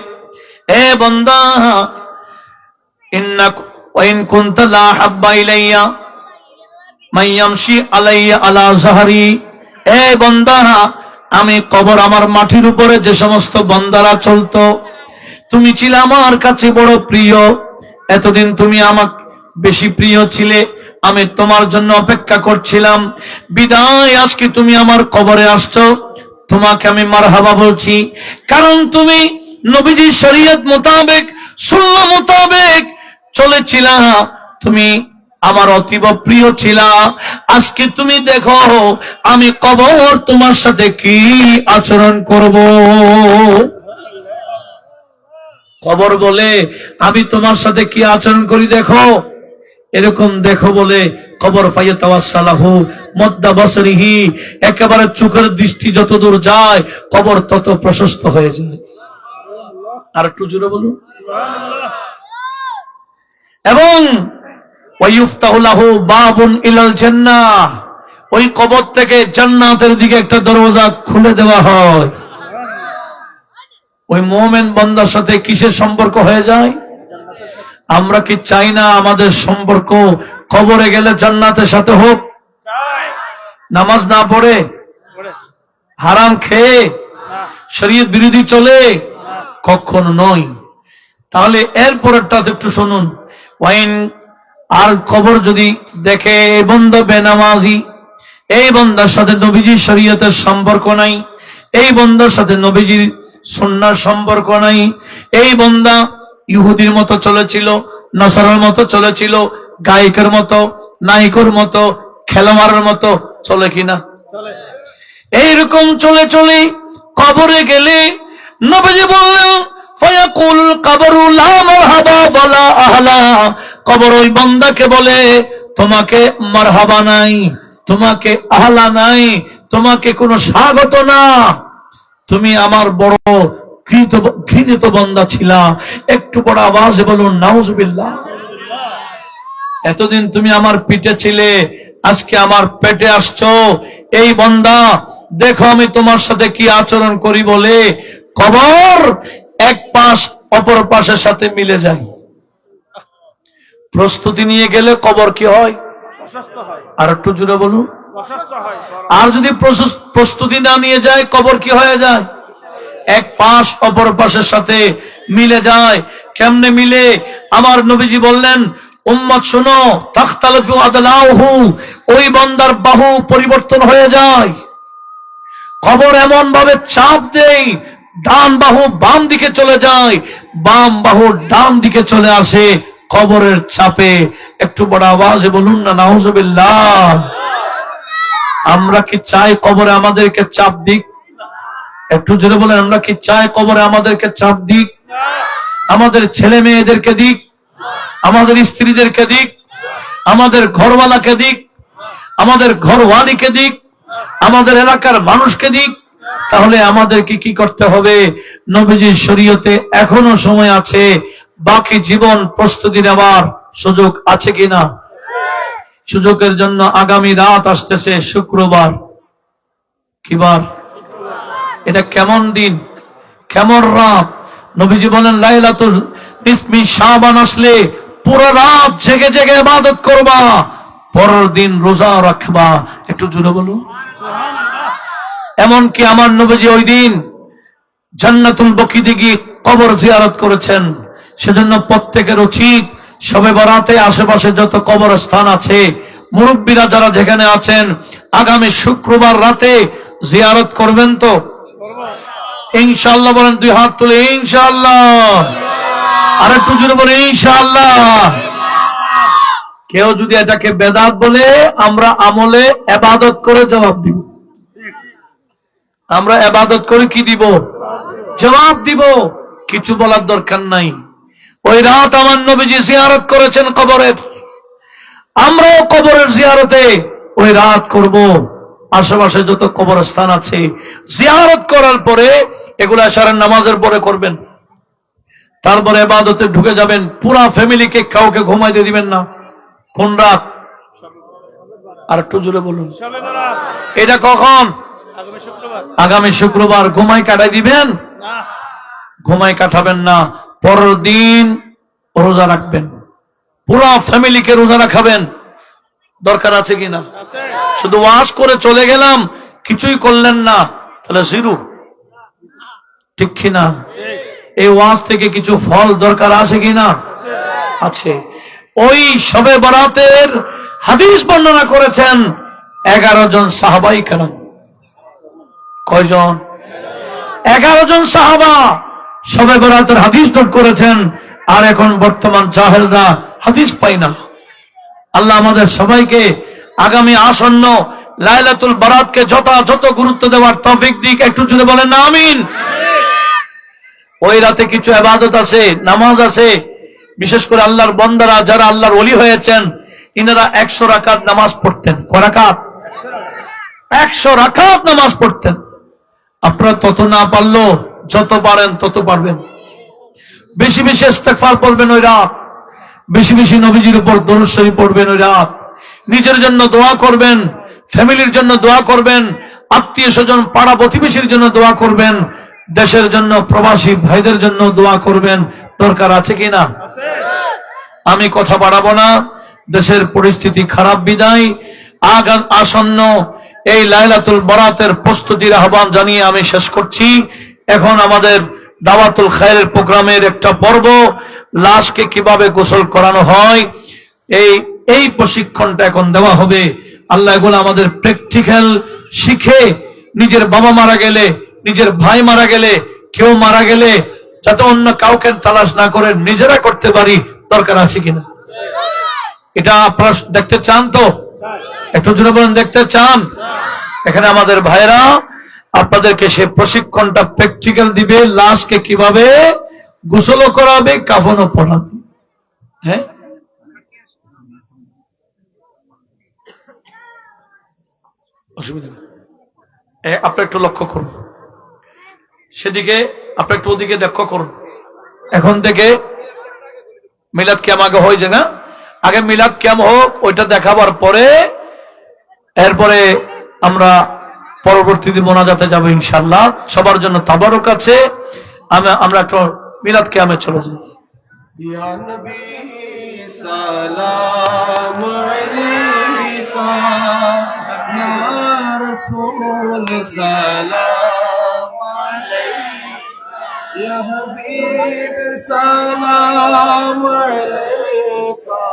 এ বান্দা, ইন্নাকা ওয়া ইন কুনতা লা হাব্বা ইলাইয়া মান ইয়ামশি আলাইয়া আলা যাহরি, এ বান্দা, আমি কবর, আমার মাটির উপরে যে সমস্ত বান্দারা চলতো, তুমি ছিলে আমার কাছে বড় প্রিয়, এতদিন তুমি আমাকে বেশি প্রিয় ছিলে, আমি তোমার জন্য অপেক্ষা করছিলাম, বিদায় আজকে তুমি আমার কবরে আসছো, তোমাকে আমি মারহাবা বলছি, কারণ তুমি নবীজির শরীয়ত মোতাবেক, সুন্নাহ মোতাবেক চলেছিলা, তুমি আমার অতীব প্রিয় ছিলা। আজকে তুমি দেখো আমি কবর তোমার সাথে কি আচরণ করব। কবর বলে আমি তোমার সাথে কি আচরণ করি দেখো, এরকম দেখো বলে কবর ফায়াতাওয়াসসালাহু মদ্দা বসরিহি, একেবারে চোখের দৃষ্টি যত দূর যায় কবর তত প্রশস্ত হয়ে যায়। আর একটু জোরে বলুন। এবং ওয়ায়ুফতাহু লাহু বাবুন ইলাল জান্নাহ, ওই কবর থেকে জান্নাতের দিকে একটা দরজা খুলে দেওয়া হয়। ওই মুমিন বান্দার সাথে কিসের সম্পর্ক হয়ে যায়? আমরা কি চাই না আমাদের সম্পর্ক কবরে গেলে জান্নাতের সাথে হোক? নামাজ না পড়ে, হারাম খেয়ে, শরীয়ত বিরোধী চলে? কখনো নয়। তাহলে এরপরেরটা একটু শুনুন। ওয়াইন, আর কবর যদি দেখে এই বান্দা বেনামাজি, এই বান্দার সাথে নবীজির শরীয়তের সম্পর্ক নাই, এই বান্দার সাথে নবীজির সুন্নাহর সম্পর্ক নাই, এই বান্দা ইহুদির মতো চলেছিল, নাসারার মতো চলেছিল, গায়কের মতো, নায়িকর মতো, খেলোয়াড়ের মতো চলে কিনা? এইরকম চলে চলে কবরে গেলে নবীজি বললেন ফায়াকুল কবরু লা মারহাবা ওয়ালা আহলা, কবর ওই বান্দাকে বলে তোমাকে মারহাবা নাই, তোমাকে আহলা নাই, তোমাকে কোনো স্বাগত না, তুমি আমার বড় ঘৃণিত বান্দা ছিলা। একটু বড় আওয়াজে বলুন নাউজুবিল্লাহ। এতদিন তুমি আমার পিঠে ছিলে, আজকে আমার পেটে আসছো, এই বান্দা দেখো আমি তোমার সাথে কি আচরণ করি বলে কবর এক পাশ অপর পাশের সাথে মিলে যায়। প্রস্তুতি নিয়ে গেলে কবর কি হয়? আর একটু জোরে বলুন। আর যদি প্রস্তুতি না নিয়ে যায় কবর কি হয়ে যায়? এক পাশ অপর পাশের সাথে মিলে যায়। কেমনে মিলে? আমার নবীজি বললেন উম্মত শুনো, তাখতালিফু আদলাউহু, ওই বান্দার বাহু পরিবর্তন হয়ে যায়। কবর এমন ভাবে চাপ দেই, ডান বাহু বাম দিকে চলে যায়, বাম বাহু ডান দিকে চলে আসে কবরের চাপে। একটু বড় আওয়াজে বলুন না নাউজুবিল্লাহ। আমরা কি চাই কবরে আমাদেরকে চাপ দিক? একটু জোরে বলেন, আমরা কি চাই কবরে আমাদেরকে চাপ দিক? আমাদের ছেলে মেয়েদেরকে দিক, আমাদের স্ত্রীদেরকে দিক, আমাদের ঘরওয়ালাকে দিক, আমাদের ঘরওয়ালিকে দিক, আমাদের এলাকার মানুষকে দিক। তাহলে আমাদেরকে কি করতে হবে? নবীজির শরীয়তে এখনো সময় আছে, বাকি জীবন প্রস্তুতি নেওয়ার সুযোগ আছে কিনা? সুযোগের জন্য আগামী রাত আসতেছে শুক্রবার। কি বার? এটা কেমন দিন, কেমন রাত? নবীজি বলেন লাইলাতুল নিসফি শাবান আসলে পুরো রাত জেগে জেগে ইবাদত করবা, পরের দিন রোজা রাখবা। একটু জোরে বলুন। এমনকি আমার নবীজি ওই দিন জান্নাতুল বকিতে গিয়ে কবর জিয়ারত করেছেন। সেজন্য প্রত্যেকের উচিত শবে বরাতে আশেপাশে যত কবরস্থান আছে, মুরব্বীরা যারা যেখানে আছেন, আগামী শুক্রবার রাতে জিয়ারত করবেন তো ইনশাআল্লাহ? বলেন, দুই হাত তুলে ইনশাআল্লাহ। আর একটু জোরে বলে ইনশাআল্লাহ। কেউ যদি এটাকে বেদাত বলে, আমরা আমলে ইবাদত করে জবাব দিব। আমরা ইবাদত করে কি দিব? জবাব দিব। কিছু বলার দরকার নাই। ওই রাত আমার নবীজি জিয়ারত করেছেন কবরের, আমরাও কবরের জিয়ারতে ওই রাত করব। আশেপাশে যত কবরস্থান আছে জিয়ারত করার পরে, এগুলো এশারের নামাজের পরে করবেন, তারপরে ইবাদতে ঢুকে যাবেন। পুরা ফ্যামিলিকে কাউকে ঘুমাইতে দিবেন না। কোন রাত? আর একটু জোরে বলুন। এটা কখন? আগামী শুক্রবার। ঘুমাই কাটাই দিবেন? ঘুমাই কাটাবেন না। পরের দিন রোজা রাখবেন, পুরা ফ্যামিলিকে রোজা রাখাবেন। দরকার আছে কিনা? শুধু ওয়াজ করে চলে গেলাম, কিছুই করলেন না, তাহলে জিরো। ঠিক কিনা? এই ওয়াজ থেকে কিছু ফল দরকার আছে কিনা? আছে। ওই শবে বরাতের হাদিস বর্ণনা করেছেন 11 জন সাহাবাই কেরাম। কয়জন? 11 জন সাহাবা শবে বরাতের হাদিস নোট করেছেন। আর এখন বর্তমান জাহেলরা হাদিস পাই না। আল্লাহ আমাদের সবাইকে আগামী আসন্ন লাইলাতুল বারাতকে যথাযথ গুরুত্ব দেওয়ার তৌফিক দিক। একটু জুড়ে বলেন না আমিন। ওই রাতে কিছু ইবাদত আছে, নামাজ আছে। বিশেষ করে আল্লাহর বান্দারা যারা আল্লাহর ওলি হয়েছেন, ইনারা 100 রাকাত নামাজ পড়তেন। কয় রাকাত? 100 রাকাত নামাজ পড়তেন। আপনারা তত না পারলেও যত পারেন তত পারবেন। বেশি বেশি ইস্তেগফার পড়বেন ওই রাত, বেশি বেশি নবীজির উপর দরুদ শরীফ পড়বেন ওই রাত। নিজের জন্য দোয়া করবেন, ফ্যামিলির জন্য দোয়া করবেন, আত্মীয় স্বজন পাড়া প্রতিবেশীর জন্য দোয়া করবেন, দেশের জন্য প্রবাসী ভাইদের জন্য দোয়া করবেন। দরকার আছে কিনা? আমি কথা বাড়াবো না, দেশের পরিস্থিতি খারাপ বিদায় আসন্ন এই লাইলাতুল বরাতের প্রস্তুতির আহ্বান জানিয়ে আমি শেষ করছি। এখন আমাদের দাওয়াতুল খায়রের প্রোগ্রামের একটা পর্ব, লাশকে কিভাবে গোসল করানো হয়, এই প্রশিক্ষণটা এখন দেওয়া হবে। আল্লাহ এগুলো আমাদের প্র্যাকটিক্যাল শিখে, নিজের বাবা মারা গেলে, নিজের ভাই মারা গেলে, কেউ মারা গেলে, যাতে অন্য কাউকে তালাশ না করে নিজেরা করতে পারি। দরকার আছে কিনা? এটা আপনারা দেখতে চান তো? একটু জোরে বলেন, দেখতে চান? এখানে আমাদের ভাইরা আপনাদেরকে সে প্রশিক্ষণটা প্র্যাকটিক্যাল দিবে। লাশকে কিভাবে গোসলও করাবে, কাফনও পরাবে। হ্যাঁ, অসুবিধা নেই। আপনি একটু লক্ষ্য করুন সেদিকে, আপনি একটু ওদিকে লক্ষ্য করুন। এখন থেকে মিলাদ কিয়াম আগে হয়েছে না? আগে মিলাদ কিয়াম হোক, ওইটা দেখাবার পরে এরপরে আমরা পরবর্তীতে মোনাজাতে যাবো ইনশাআল্লাহ। সবার জন্য তাবারক আছে। আমরা একটু মিলাদ কিয়ামে চলে যাই। ইয়া নবী সালাম আলাইকা, ইয়া রাসূল সালাম আলাইকা, ইয়া হাবিব সালাম আলাইকা।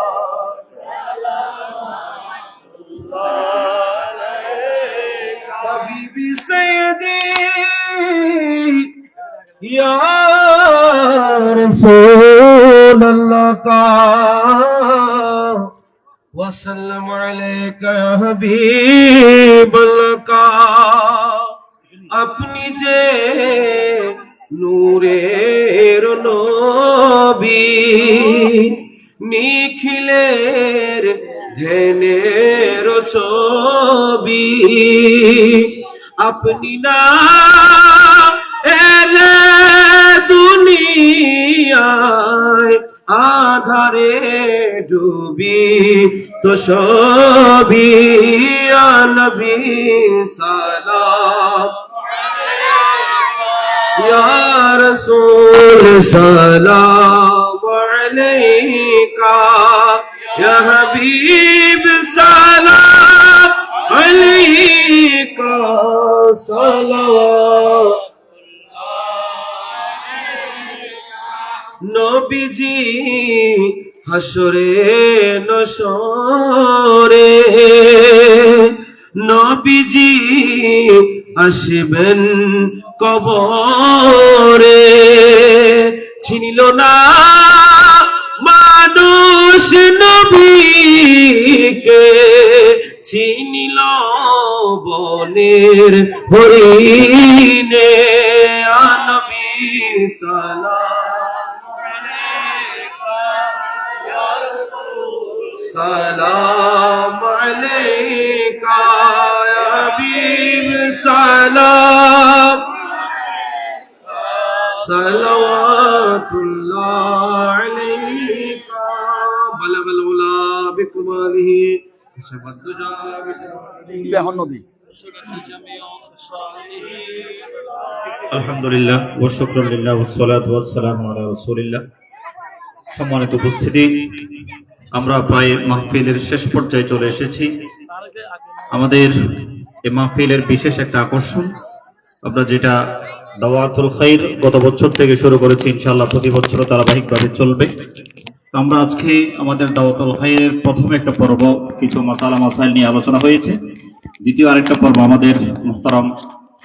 या रसूल अल्लाह का वसल्लम अलैका या हबीब अल्लाह का अपनी जे নূরের নবী নিখিলের ধ্যানের ছবি আপনি না এলে দুনিয়ায় আধারে ডুবি তো সবই নবী সালাম या रसूल सलाम अलैका या हबीब सलाम अलैका सलावत नबीजी हशरे नशरे नबीजी আসবেন কবরে চিনিল না মানুষ নবীকে চিনিল বনের হরিণে নবী সালাম আলাইকা ইয়া রাসূল সালাম আলাইকা ইয়া হাবিব সালাম সালাওয়াতুল্লাহ আলাইকা বালাগাল উলা বিকমালিহি সাবাদুজা বিহন নবী আলহামদুলিল্লাহ ওয়া শুকরুলিল্লাহ ওয়া সালাতু ওয়া সালামু আলা রাসূলিল্লাহ। সম্মানিত উপস্থিতি, আমরা প্রায় মাহফিলের শেষ পর্যায়ে চলে এসেছি। আমাদের এই মাহফিলের বিশেষ একটা আকর্ষণ, আমরা যেটা দাওয়াতুল খাইর গত বছর থেকে শুরু করেছি, ইনশাআল্লাহ প্রতি বছর ধারাবাহিকভাবে চলবে। আমরা আজকে আমাদের দাওয়াতুল খাইরের প্রথম একটা পর্ব কিছু মাসালা মাসাইল নিয়ে আলোচনা হয়েছে। দ্বিতীয় আরেকটা পর্ব আমাদের মুহতারাম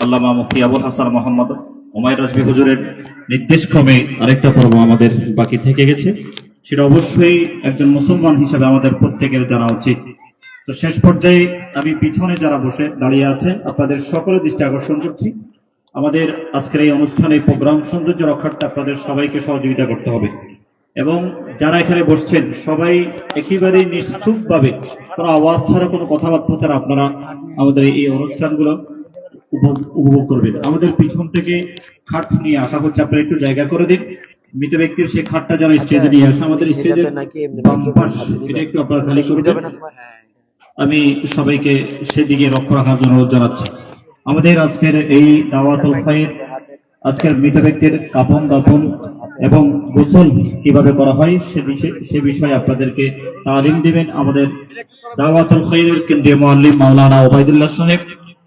আল্লামা মুফতি আবুল হাসান মোহাম্মদ উমাইর রাজভী হুজুরের নির্দেশক্রমে আরেকটা পর্ব আমাদের বাকি থেকে গেছে। সেটা অবশ্যই একজন মুসলমান হিসেবে আমাদের প্রত্যেকের জানা উচিত। তো শেষ পর্যায়ে আমি পিছনে যারা বসে দাঁড়িয়ে আছে আপনাদের সকলের দৃষ্টি আকর্ষণ করছি, আমাদের আজকের এই অনুষ্ঠানে প্রোগ্রাম সৌন্দর্য রক্ষার্থে আপনাদের সবাইকে সহযোগিতা করতে হবে এবং যারা এখানে বসছেন সবাই একেবারেই নিশ্চুপভাবে কোনো আওয়াজ ছাড়া কোনো কথাবার্তা ছাড়া আপনারা আমাদের এই অনুষ্ঠানগুলো উপভোগ করবেন। আমাদের পিছন থেকে খাট নিয়ে আসা হচ্ছে, আপনারা একটু জায়গা করে দিন। মৃত ব্যক্তির সেই খাটটা যেন স্টেজে নিয়ে আসে, আমাদের স্টেজের বাম পাশ এটা একটু আপনারা খালি করে দেন। আমি সবাইকে সেদিকে লক্ষ্য রাখার জন্য অনুরোধ জানাচ্ছি। আমাদের আজকের এই দাওয়াতুল খাইর, আজকের মৃত ব্যক্তির কাফন দাফন এবং গোসল কিভাবে করা হয় সে বিষয়ে আপনাদেরকে তালিম দিবেন আমাদের দাওয়াতুল খাইরের কেন্দ্রীয় মুআল্লিম মাওলানা ওবায়দুল্লাহ সাহেব,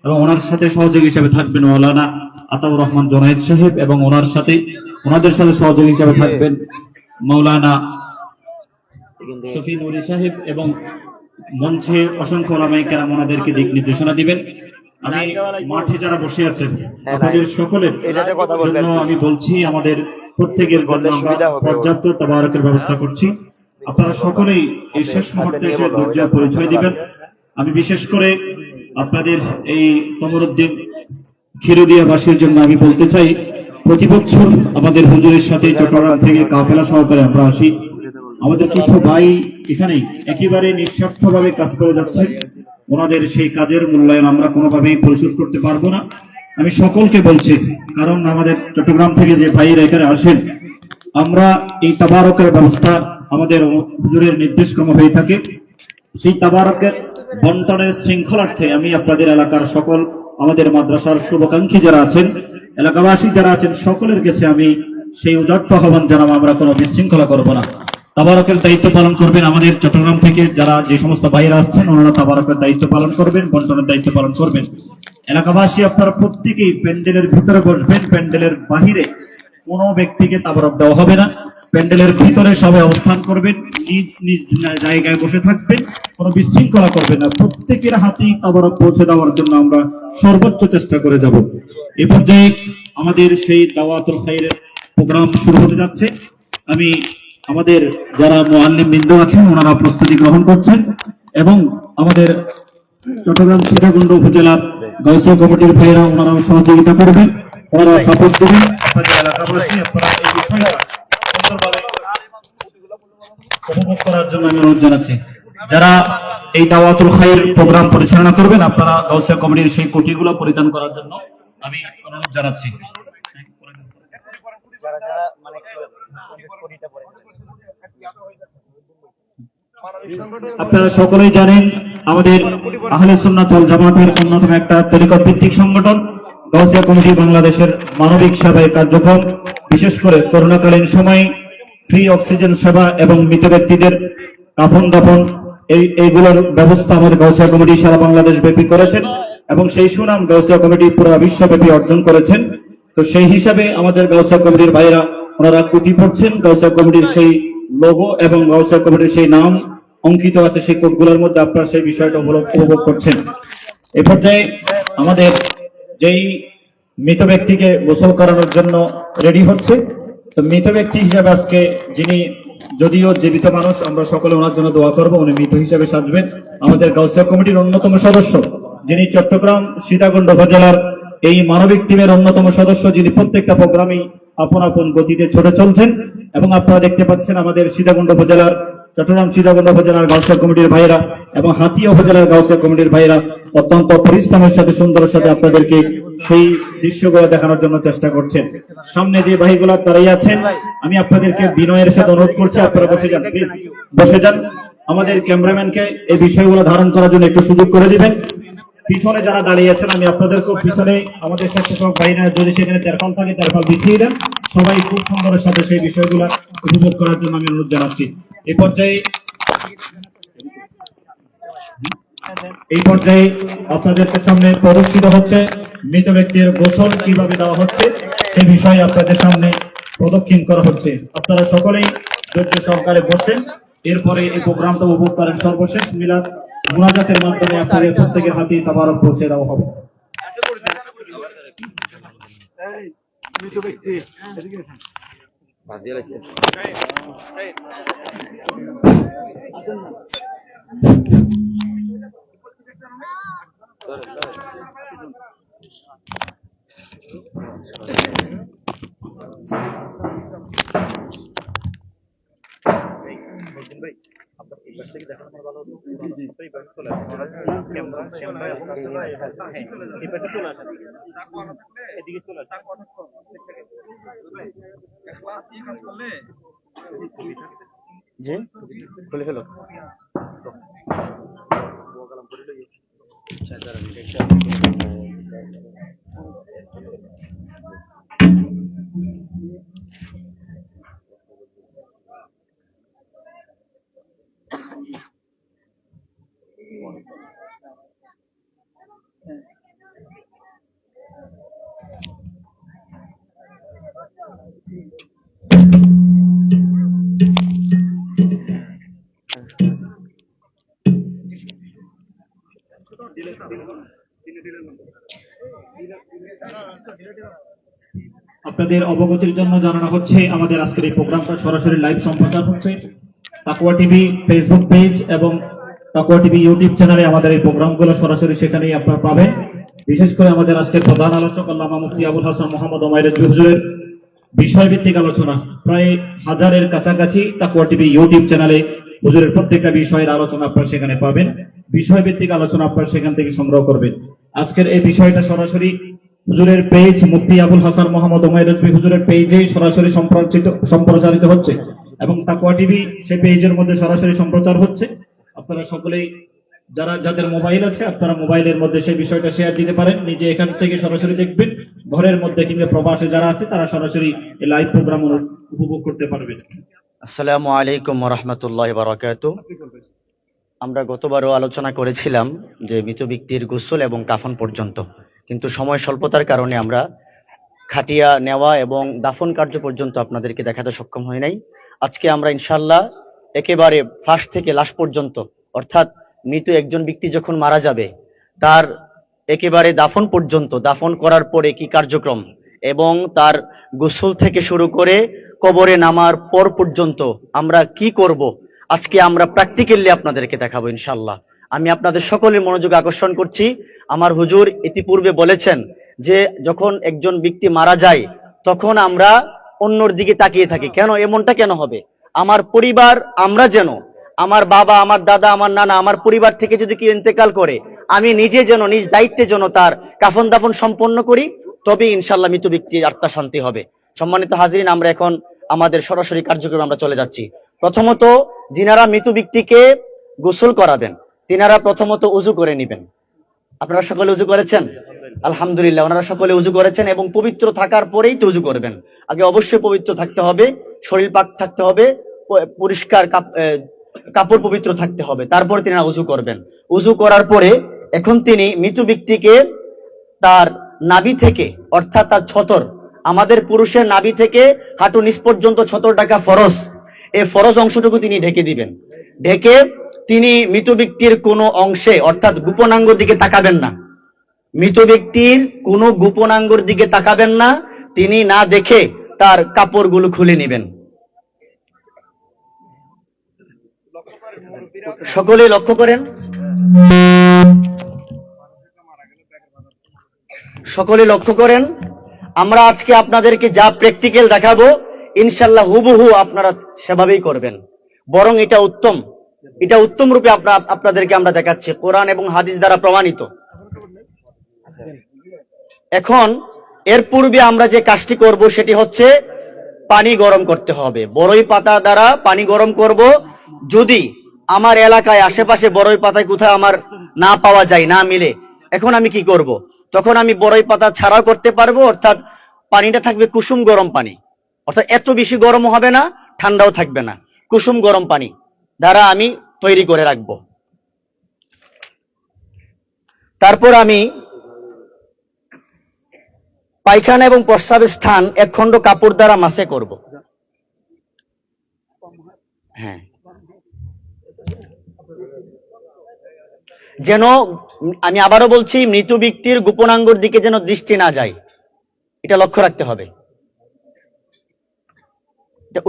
এবং ওনার সাথে সহযোগী হিসেবে থাকবেন মাওলানা আতাউর রহমান জুনায়েদ সাহেব, এবং ওনাদের সাথে সহযোগী হিসেবে থাকবেন মাওলানা শফি নুরি সাহেব, এবং মঞ্চে অসংখ্য ওলামায়ে কেরাম ওনাদেরকে দিক নির্দেশনা দিবেন। আমি মাঠে যারা বসে আছেন আপনাদের সকলের জন্য আমি বলছি, আমাদের প্রত্যেকের জন্য আমরা পর্যাপ্ত তাবারকের ব্যবস্থা করছি। আপনারা সকলেই এই শেষ মুহূর্তে এসে ধৈর্যের পরিচয় দিবেন। আমি বিশেষ করে আপনাদের এই তমরুদ্দিন খিরুদিয়াবাসীর জন্য আমি বলতে চাই, প্রতি বছর আমাদের হুজুরের সাথে চট্টগ্রাম থেকে কাফেলা সহকারে আমরা আসি। আমাদের কিছু ভাই এখানেই একেবারে নিঃস্বার্থভাবে কাজ করে যাচ্ছেন, ওনাদের সেই কাজের মূল্যায়ন আমরা কোনোভাবেই পরিশোধ করতে পারবো না। আমি সকলকে বলছি, কারণ আমাদের চট্টগ্রাম থেকে যে ভাইয়েরা এখানে আসেন, আমরা এই তাবারকের ব্যবস্থা আমাদের হুজুরের নির্দেশক্রমে হয়ে থাকে। সেই তাবারকের বন্টনের শৃঙ্খলার্থে আমি আপনাদের এলাকার সকল আমাদের মাদ্রাসার শুভাকাঙ্ক্ষী যারা আছেন, এলাকাবাসী যারা আছেন, সকলের কাছে আমি সেই উদাত্ত আহ্বান জানাবো, আমরা কোনো বিশৃঙ্খলা করবো না। তাবারকের দায়িত্ব পালন করবেন আমাদের চট্টগ্রাম থেকে যারা যে সমস্ত বাইরে আসছেন, ওনারা তাবারকের দায়িত্ব পালন করবেন, বন্টনের দায়িত্ব পালন করবেন। এলাকাবাসী আপনারা প্রত্যেকেই প্যান্ডেলের ভিতরে বসবেন, প্যান্ডেলের বাহিরে কোনো ব্যক্তিকে তাবারক দেওয়া হবে না। প্যান্ডেলের ভিতরে সবাই অবস্থান করবেন, নিজ নিজ জায়গায় বসে থাকবেন, কোনো বিশৃঙ্খলা করবেন না। প্রত্যেকের হাতেই তাবারক পৌঁছে দেওয়ার জন্য আমরা সর্বোচ্চ চেষ্টা করে যাব। এ পর্যায়ে আমাদের সেই দাওয়াতুল খাইরের প্রোগ্রাম শুরু হতে যাচ্ছে। আমি আমাদের যারা মুআল্লিম বৃন্দ আছেন ওনারা প্রস্তুতি গ্রহণ করছেন এবং আমাদের চট্টগ্রাম সীতাকুণ্ড উপজেলার গাউসিয়া কমিটির ভাইয়েরা ওনারাও সহযোগিতা করবেন, ওনারা সাপোর্ট দেবেন। আপনাদের এলাকাবাসী আপনারা এই বিষয়টা সুন্দরভাবে উপভোগ করার জন্য আমি অনুরোধ জানাচ্ছি। যারা এই দাওয়াতুল খাইর প্রোগ্রাম পরিচালনা করবেন আপনারা গাউসিয়া কমিটির সেই কোটিগুলো পরিধান করার জন্য আমি অনুরোধ জানাচ্ছি। আপনারা সকলেই জানেন আমাদের আহলে সুন্নাত ওয়াল জামাতের অন্যতম একটা তরিকত ভিত্তিক সংগঠন গাউসিয়া কমিটি বাংলাদেশের মানবিক সেবায় কার্যক্রম, বিশেষ করে করোনাকালীন সময়ে ফ্রি অক্সিজেন সেবা এবং মৃত ব্যক্তিদের কাফন দাফন এইগুলোর ব্যবস্থা আমাদের গাউসিয়া কমিটি সারা বাংলাদেশ ব্যাপী করেছেন এবং সেই সুনাম গাউসিয়া কমিটি পুরো বিশ্বব্যাপী অর্জন করেছেন। তো সেই হিসাবে আমাদের গাউসিয়া কমিটির ভাইরা ওনারা কুটি পড়ছেন, গাউসিয়া কমিটির সেই লোগো এবং গাউসিয়া কমিটির সেই নাম অঙ্কিত আছে সেই কোডগুলোর মধ্যে আপনারা সেই বিষয়টা উপভোগ করছেন। এ পর্যায়ে আমাদের যেই মৃত ব্যক্তিকে গোসল করানোর জন্য রেডি হচ্ছে, তো মৃত ব্যক্তি হিসাবে আজকে যিনি যদিও জীবিত মানুষ আমরা সকলে ওনার জন্য দোয়া করবো, উনি মৃত হিসাবে সাজবেন আমাদের গাউসিয়া কমিটির অন্যতম সদস্য, যিনি চট্টগ্রাম সীতাকুণ্ড উপজেলার এই মানবিক টিমের অন্যতম সদস্য, যিনি প্রত্যেকটা প্রোগ্রামেই আপন আপন গতিতে ছুটে চলছেন এবং আপনারা দেখতে পাচ্ছেন আমাদের সীতাকুণ্ড উপজেলার চট্টগ্রাম সীতাকুণ্ড উপজেলার গাউসিয়া কমিটির ভাইরা এবং হাতিয়া উপজেলার গাউসিয়া কমিটির ভাইরা অত্যন্ত পরিশ্রমের সাথে সুন্দরের সাথে আপনাদেরকে সেই দৃশ্যগুলো দেখানোর জন্য চেষ্টা করছেন। সামনে যে ভাইগুলো দাঁড়িয়ে আছেন আমি আপনাদেরকে বিনয়ের সাথে অনুরোধ করছি আপনারা বসে যান, প্লিজ বসে যান। আমাদের ক্যামেরাম্যানকে এই বিষয়গুলো ধারণ করার জন্য একটু সুযোগ করে দিবেন। পিছনে যারা দাঁড়িয়ে আছেন আমি আপনাদেরকে পিছনে আমাদের স্বেচ্ছাসেবক ভাইরা যদি সেখানে তেরপাল থাকে তেরপাল বিছিয়ে দেন, সবাই খুব সুন্দরের সাথে সেই বিষয়গুলো উপভোগ করার জন্য আমি অনুরোধ জানাচ্ছি। এই পর্যায়ে আপনাদের সামনে প্রদর্শিত হচ্ছে মৃত ব্যক্তির গোসল কিভাবে দেওয়া হচ্ছে সেই বিষয়ে আপনাদের সামনে প্রদক্ষিণ করা হচ্ছে। আপনারা সকলেই ধৈর্য সহকারে বসেন, এরপরে এই প্রোগ্রামটা উপভোগ করেন। সর্বশেষ মিলাদ মুনাজাতের মাধ্যমে আপনাদের প্রত্যেকের হাতে তাবারক পৌঁছে দেওয়া হবে। মৃত ব্যক্তি খুলে ফেলো। আপনাদের অবগতির জন্য জানানো হচ্ছে আমাদের আজকের এই প্রোগ্রামটা সরাসরি লাইভ সম্প্রচার হচ্ছে তাকওয়া টিভি ফেসবুক পেজ এবং তাকওয়া টিভি ইউটিউব চ্যানেলে। আমাদের এই প্রোগ্রামগুলো সরাসরি সেখানেই আপনারা পাবেন। বিশেষ করে আমাদের আজকের প্রধান আলোচক আল্লামা মুফতি আবুল হাসান মোহাম্মদ ওমাইর রেজভী হুজুরের বিষয়ভিত্তিক আলোচনা প্রায় 1000-এর কাছাকাছি তাকওয়া টিভি ইউটিউব চ্যানেলে হুজুরের প্রত্যেকটা বিষয়ের আলোচনা আপনারা সেখানে পাবেন। বিষয়ভিত্তিক আলোচনা আপনারা সেখান থেকে সংগ্রহ করবেন। আজকের এই বিষয়টা সরাসরি হুজুরের পেজ মুফতি আবুল হাসান মোহাম্মদ ওমাইর রেজভী হুজুরের পেজে সরাসরি সম্প্রচারিত হচ্ছে এবং তাকওয়া টিভি সেই পেজের মধ্যে সরাসরি সম্প্রচার হচ্ছে। আপনারা সকলেই যাদের মোবাইল আছে আপনারা মোবাইলের মধ্যে সেই বিষয়টা শেয়ার দিতে পারেন, নিজে এখান থেকে সরাসরি দেখবেন। ঘরের মধ্যে কিংবা প্রবাসে যারা আছে তারা সরাসরি এই লাইভ প্রোগ্রাম উপভোগ করতে পারবেন। আসসালামু আলাইকুম ওয়া রাহমাতুল্লাহি ওয়া বারাকাতুহু। আমরা গতবারও আলোচনা করেছিলাম যে মৃত ব্যক্তির গোসল এবং কাফন পর্যন্ত, কিন্তু সময় স্বল্পতার কারণে আমরা খাটিয়া নেওয়া এবং দাফন কার্য পর্যন্ত আপনাদেরকে দেখাতে সক্ষম হয় নাই। আজকে আমরা ইনশাআল্লাহ একেবারে ফার্স্ট থেকে লাস্ট পর্যন্ত, অর্থাৎ মৃত একজন ব্যক্তি যখন মারা যাবে তার একেবারে দাফন পর্যন্ত, দাফন করার পরে কি কার্যক্রম এবং তার গোসল থেকে শুরু করে কবরে নামার পর পর্যন্ত আমরা কি করব, আজকে আমরা প্র্যাকটিক্যালি আপনাদেরকে দেখাবো ইনশাআল্লাহ। আমি আপনাদের সকলের মনোযোগ আকর্ষণ করছি। আমার হুজুর ইতিপূর্বে বলেছেন যে যখন একজন ব্যক্তি মারা যায় তখন আমরা অন্যর দিকে তাকিয়ে থাকি। কেন এমনটা কেন হবে? আমার পরিবার, আমরা যেন, আমার বাবা, আমার দাদা, আমার নানা, আমার পরিবার থেকে যদি কেউ ইন্তেকাল করে, আমি নিজে যেন নিজ দায়িত্বে যেন তার কাফন দাফন সম্পন্ন করি, তবে ইনশাআল্লাহ মৃত ব্যক্তির আত্মা শান্তি হবে। সম্মানিত হাজিরিন, আমরা এখন আমাদের সরাসরি কার্যক্রমে আমরা চলে যাচ্ছি। প্রথমত যিনারা মৃত ব্যক্তিকে গোসল করাবেন তিনারা প্রথমত উজু করে নেবেন। আপনারা সকলে উজু করেছেন? আলহামদুলিল্লাহ, ওনারা সকলে উজু করেছেন এবং পবিত্র থাকার পরেই তো উজু করবেন। আগে অবশ্যই পবিত্র থাকতে হবে, শরীর পাক থাকতে হবে, পরিষ্কার কাপড় পবিত্র থাকতে হবে, তারপরে তিনি উজু করবেন। উজু করার পরে এখন তিনি মৃত ব্যক্তিকে তার নাভি থেকে, অর্থাৎ তার ছতর, আমাদের পুরুষের নাভি থেকে হাঁটু নিচ পর্যন্ত ছতর ঢাকা ফরজ, এই ফরজ অংশটুকু তিনি ঢেকে দিবেন। ঢেকে তিনি মৃত ব্যক্তির কোনো অংশে, অর্থাৎ গোপনাঙ্গর দিকে তাকাবেন না। মৃত ব্যক্তির কোনো গোপনাঙ্গর দিকে তাকাবেন না, তিনি না দেখে তার কাপড়গুলো খুলে নেবেন। সকলে লক্ষ্য করেন, সকলে লক্ষ্য করেন। আমরা আজকে আপনাদেরকে যা প্র্যাকটিক্যাল দেখাবো ইনশাআল্লাহ হুবহু আপনারা সেভাবেই করবেন। বরং এটা উত্তম রূপে আপনাদেরকে আমরা দেখাচ্ছি, কোরআন এবং হাদিস দ্বারা প্রমাণিত। এখন এর পূর্বে আমরা যে কাজটি করব সেটি হচ্ছে পানি গরম করতে হবে। বড়ই পাতা দ্বারা পানি গরম করব। যদি আমার এলাকায় আশেপাশে বড়ই পাতায় কোথাও আমার না পাওয়া যায়, না মিলে, এখন আমি কি করব? তখন আমি বড়ই পাতা ছাড়াও করতে পারবো, অর্থাৎ পানিটা থাকবে কুসুম গরম পানি, অর্থাৎ এত বেশি গরম হবে না, ঠান্ডাও থাকবে না, কুসুম গরম পানি দ্বারা আমি তৈরি করে রাখবো। তারপর আমি পায়খানা এবং প্রস্রাবের স্থান এক খণ্ড কাপড় দ্বারা মাসে করব। হ্যাঁ, যেন, আমি আবারও বলছি, মৃত ব্যক্তির গোপনাঙ্গর দিকে যেন দৃষ্টি না যায়, এটা লক্ষ্য রাখতে হবে।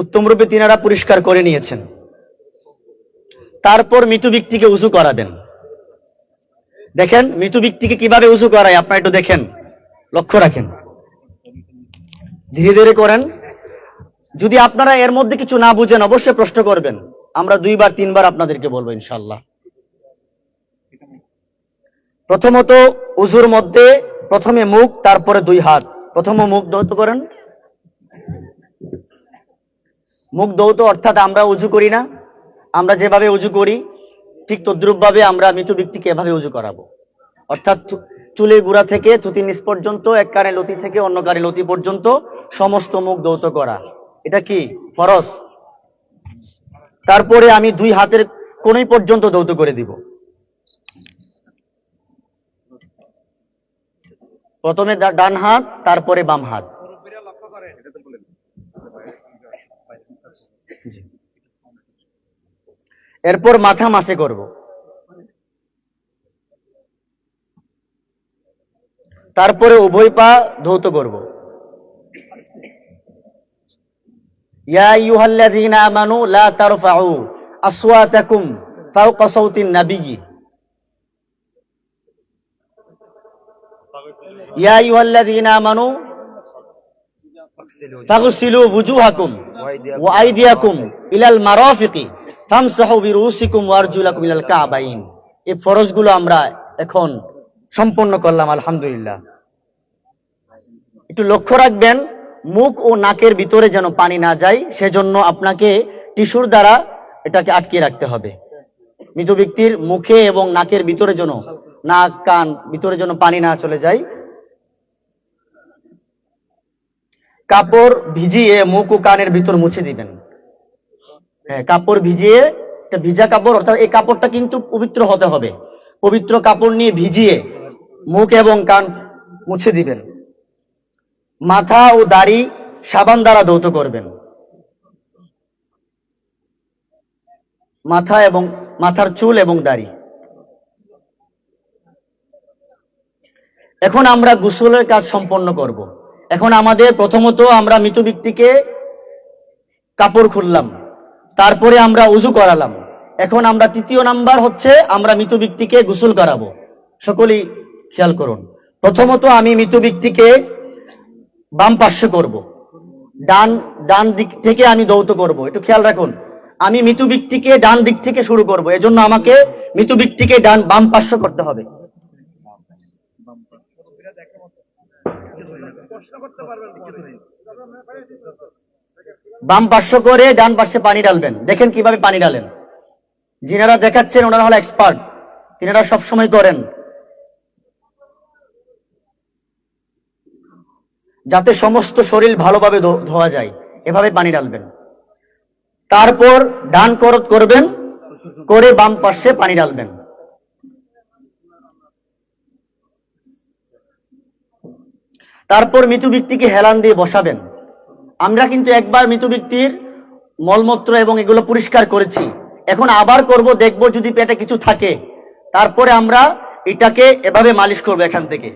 উত্তম রূপে তিনারা পরিষ্কার করে নিয়েছেন। তারপর মৃত ব্যক্তিকে উজু করাবেন। দেখেন মৃত ব্যক্তিকে কিভাবে উজু করায়, আপনারা একটু দেখেন, লক্ষ্য রাখেন, ধীরে ধীরে করেন। যদি আপনারা এর মধ্যে কিছু না বুঝেন অবশ্যই প্রশ্ন করবেন, আমরা 2বার 3বার আপনাদেরকে বলবো ইনশাআল্লাহ। প্রথমত উজুর মধ্যে প্রথমে মুখ, তারপরে 2 হাত। প্রথমে মুখ ধৌত করেন। মুখ ধৌত অর্থাৎ আমরা উজু করি না, আমরা যেভাবে উজু করি ঠিক তদ্রুপ ভাবে আমরা মৃত ব্যক্তিকে এভাবে উজু করাবো। অর্থাৎ চুলের গোড়া থেকে থুতনি নিচ পর্যন্ত, এক কানে লতি থেকে অন্য কানে লতি পর্যন্ত সমস্ত মুখ ধৌত করা, এটা কি ফরজ। তারপরে আমি 2 হাতের কোণই পর্যন্ত ধৌত করে দিব। প্রথমে ডান হাত, তারপরে বাম হাত। এরপর মাথা মাসে করব। তারপরে উভয় পা ধৌত করব। ইয়া আইয়ুহাল্লাযীনা আমানু লা তারফাউ আসওয়াতাকুম ফাওকা সাওতিন নাবিয়্যি। ইয়া আইয়ুহাল্লাযীনা আমানু ফাগসিলু ওয়ুজুহাকুম ওয়া আইদিয়াকুম ইলাল মারাফিকি ফামসাহু বিরুসিকুম ওয়া আরজুলাকুম ইলাল কাবাইন। এই ফরজগুলো আমরা এখন সম্পন্ন করলাম আলহামদুলিল্লাহ। একটু লক্ষ্য রাখবেন মুখ ও নাকের ভিতরে যেন পানি না যায়, সেজন্য আপনাকে টিস্যুর দ্বারা এটাকে আটকে রাখতে হবে। মৃত ব্যক্তির মুখে এবং নাকের ভিতরে যেন, নাক কান ভিতরে যেন পানি না চলে যায়। কাপড় ভিজিয়ে মুখ ও কানের ভিতর মুছে দিবেন। হ্যাঁ, কাপড় ভিজিয়ে, এটা ভিজা কাপড়, অর্থাৎ এই কাপড়টা কিন্তু পবিত্র হতে হবে। পবিত্র কাপড় নিয়ে ভিজিয়ে মুখ এবং কান মুছে দিবেন। মাথা ও দাড়ি সাবান দ্বারা ধৌত করবেন। মাথা এবং মাথার চুল এবং দাড়ি। এখন আমরা গোসলের কাজ সম্পন্ন করব। এখন আমাদের প্রথমত আমরা মৃত ব্যক্তিকে কাপড় খুললাম, তারপরে আমরা উযু করালাম। এখন আমরা তৃতীয় নাম্বার হচ্ছে আমরা মৃত ব্যক্তিকে গোসল করাবো। সকলেই খেয়াল করুন। প্রথমত আমি মৃত ব্যক্তিকে বাম পার্শ্বে করব, ডান দিক থেকে আমি দৌত করব। একটু খেয়াল রাখুন, আমি মৃত ব্যক্তিকে ডান দিক থেকে শুরু করব, এজন্য আমাকে মৃত ব্যক্তিকে বাম পার্শ্ব করতে হবে। বাম পার্শ্ব করে ডান পাশে পানি ঢালবেন। দেখেন কিভাবে পানি ঢালেন। যিনারা দেখাচ্ছেন ওনারা হলো এক্সপার্ট, তিনারা সবসময় করেন, যাতে সমস্ত শরীর ভালোভাবে ধোয়া যায়। এভাবে পানি ঢালবেন, তারপর ডান করত করবেন, করে বাম পাশে পানি ঢালবেন। তারপর মৃত ব্যক্তিকে হেলান দিয়ে বসাবেন। আমরা কিন্তু একবার মৃত ব্যক্তির মলমূত্র এবং এগুলো পরিষ্কার করেছি, এখন আবার করব, দেখব যদি পেটে কিছু থাকে, তারপরে আমরা এটাকে এভাবে মালিশ করব। এখান থেকে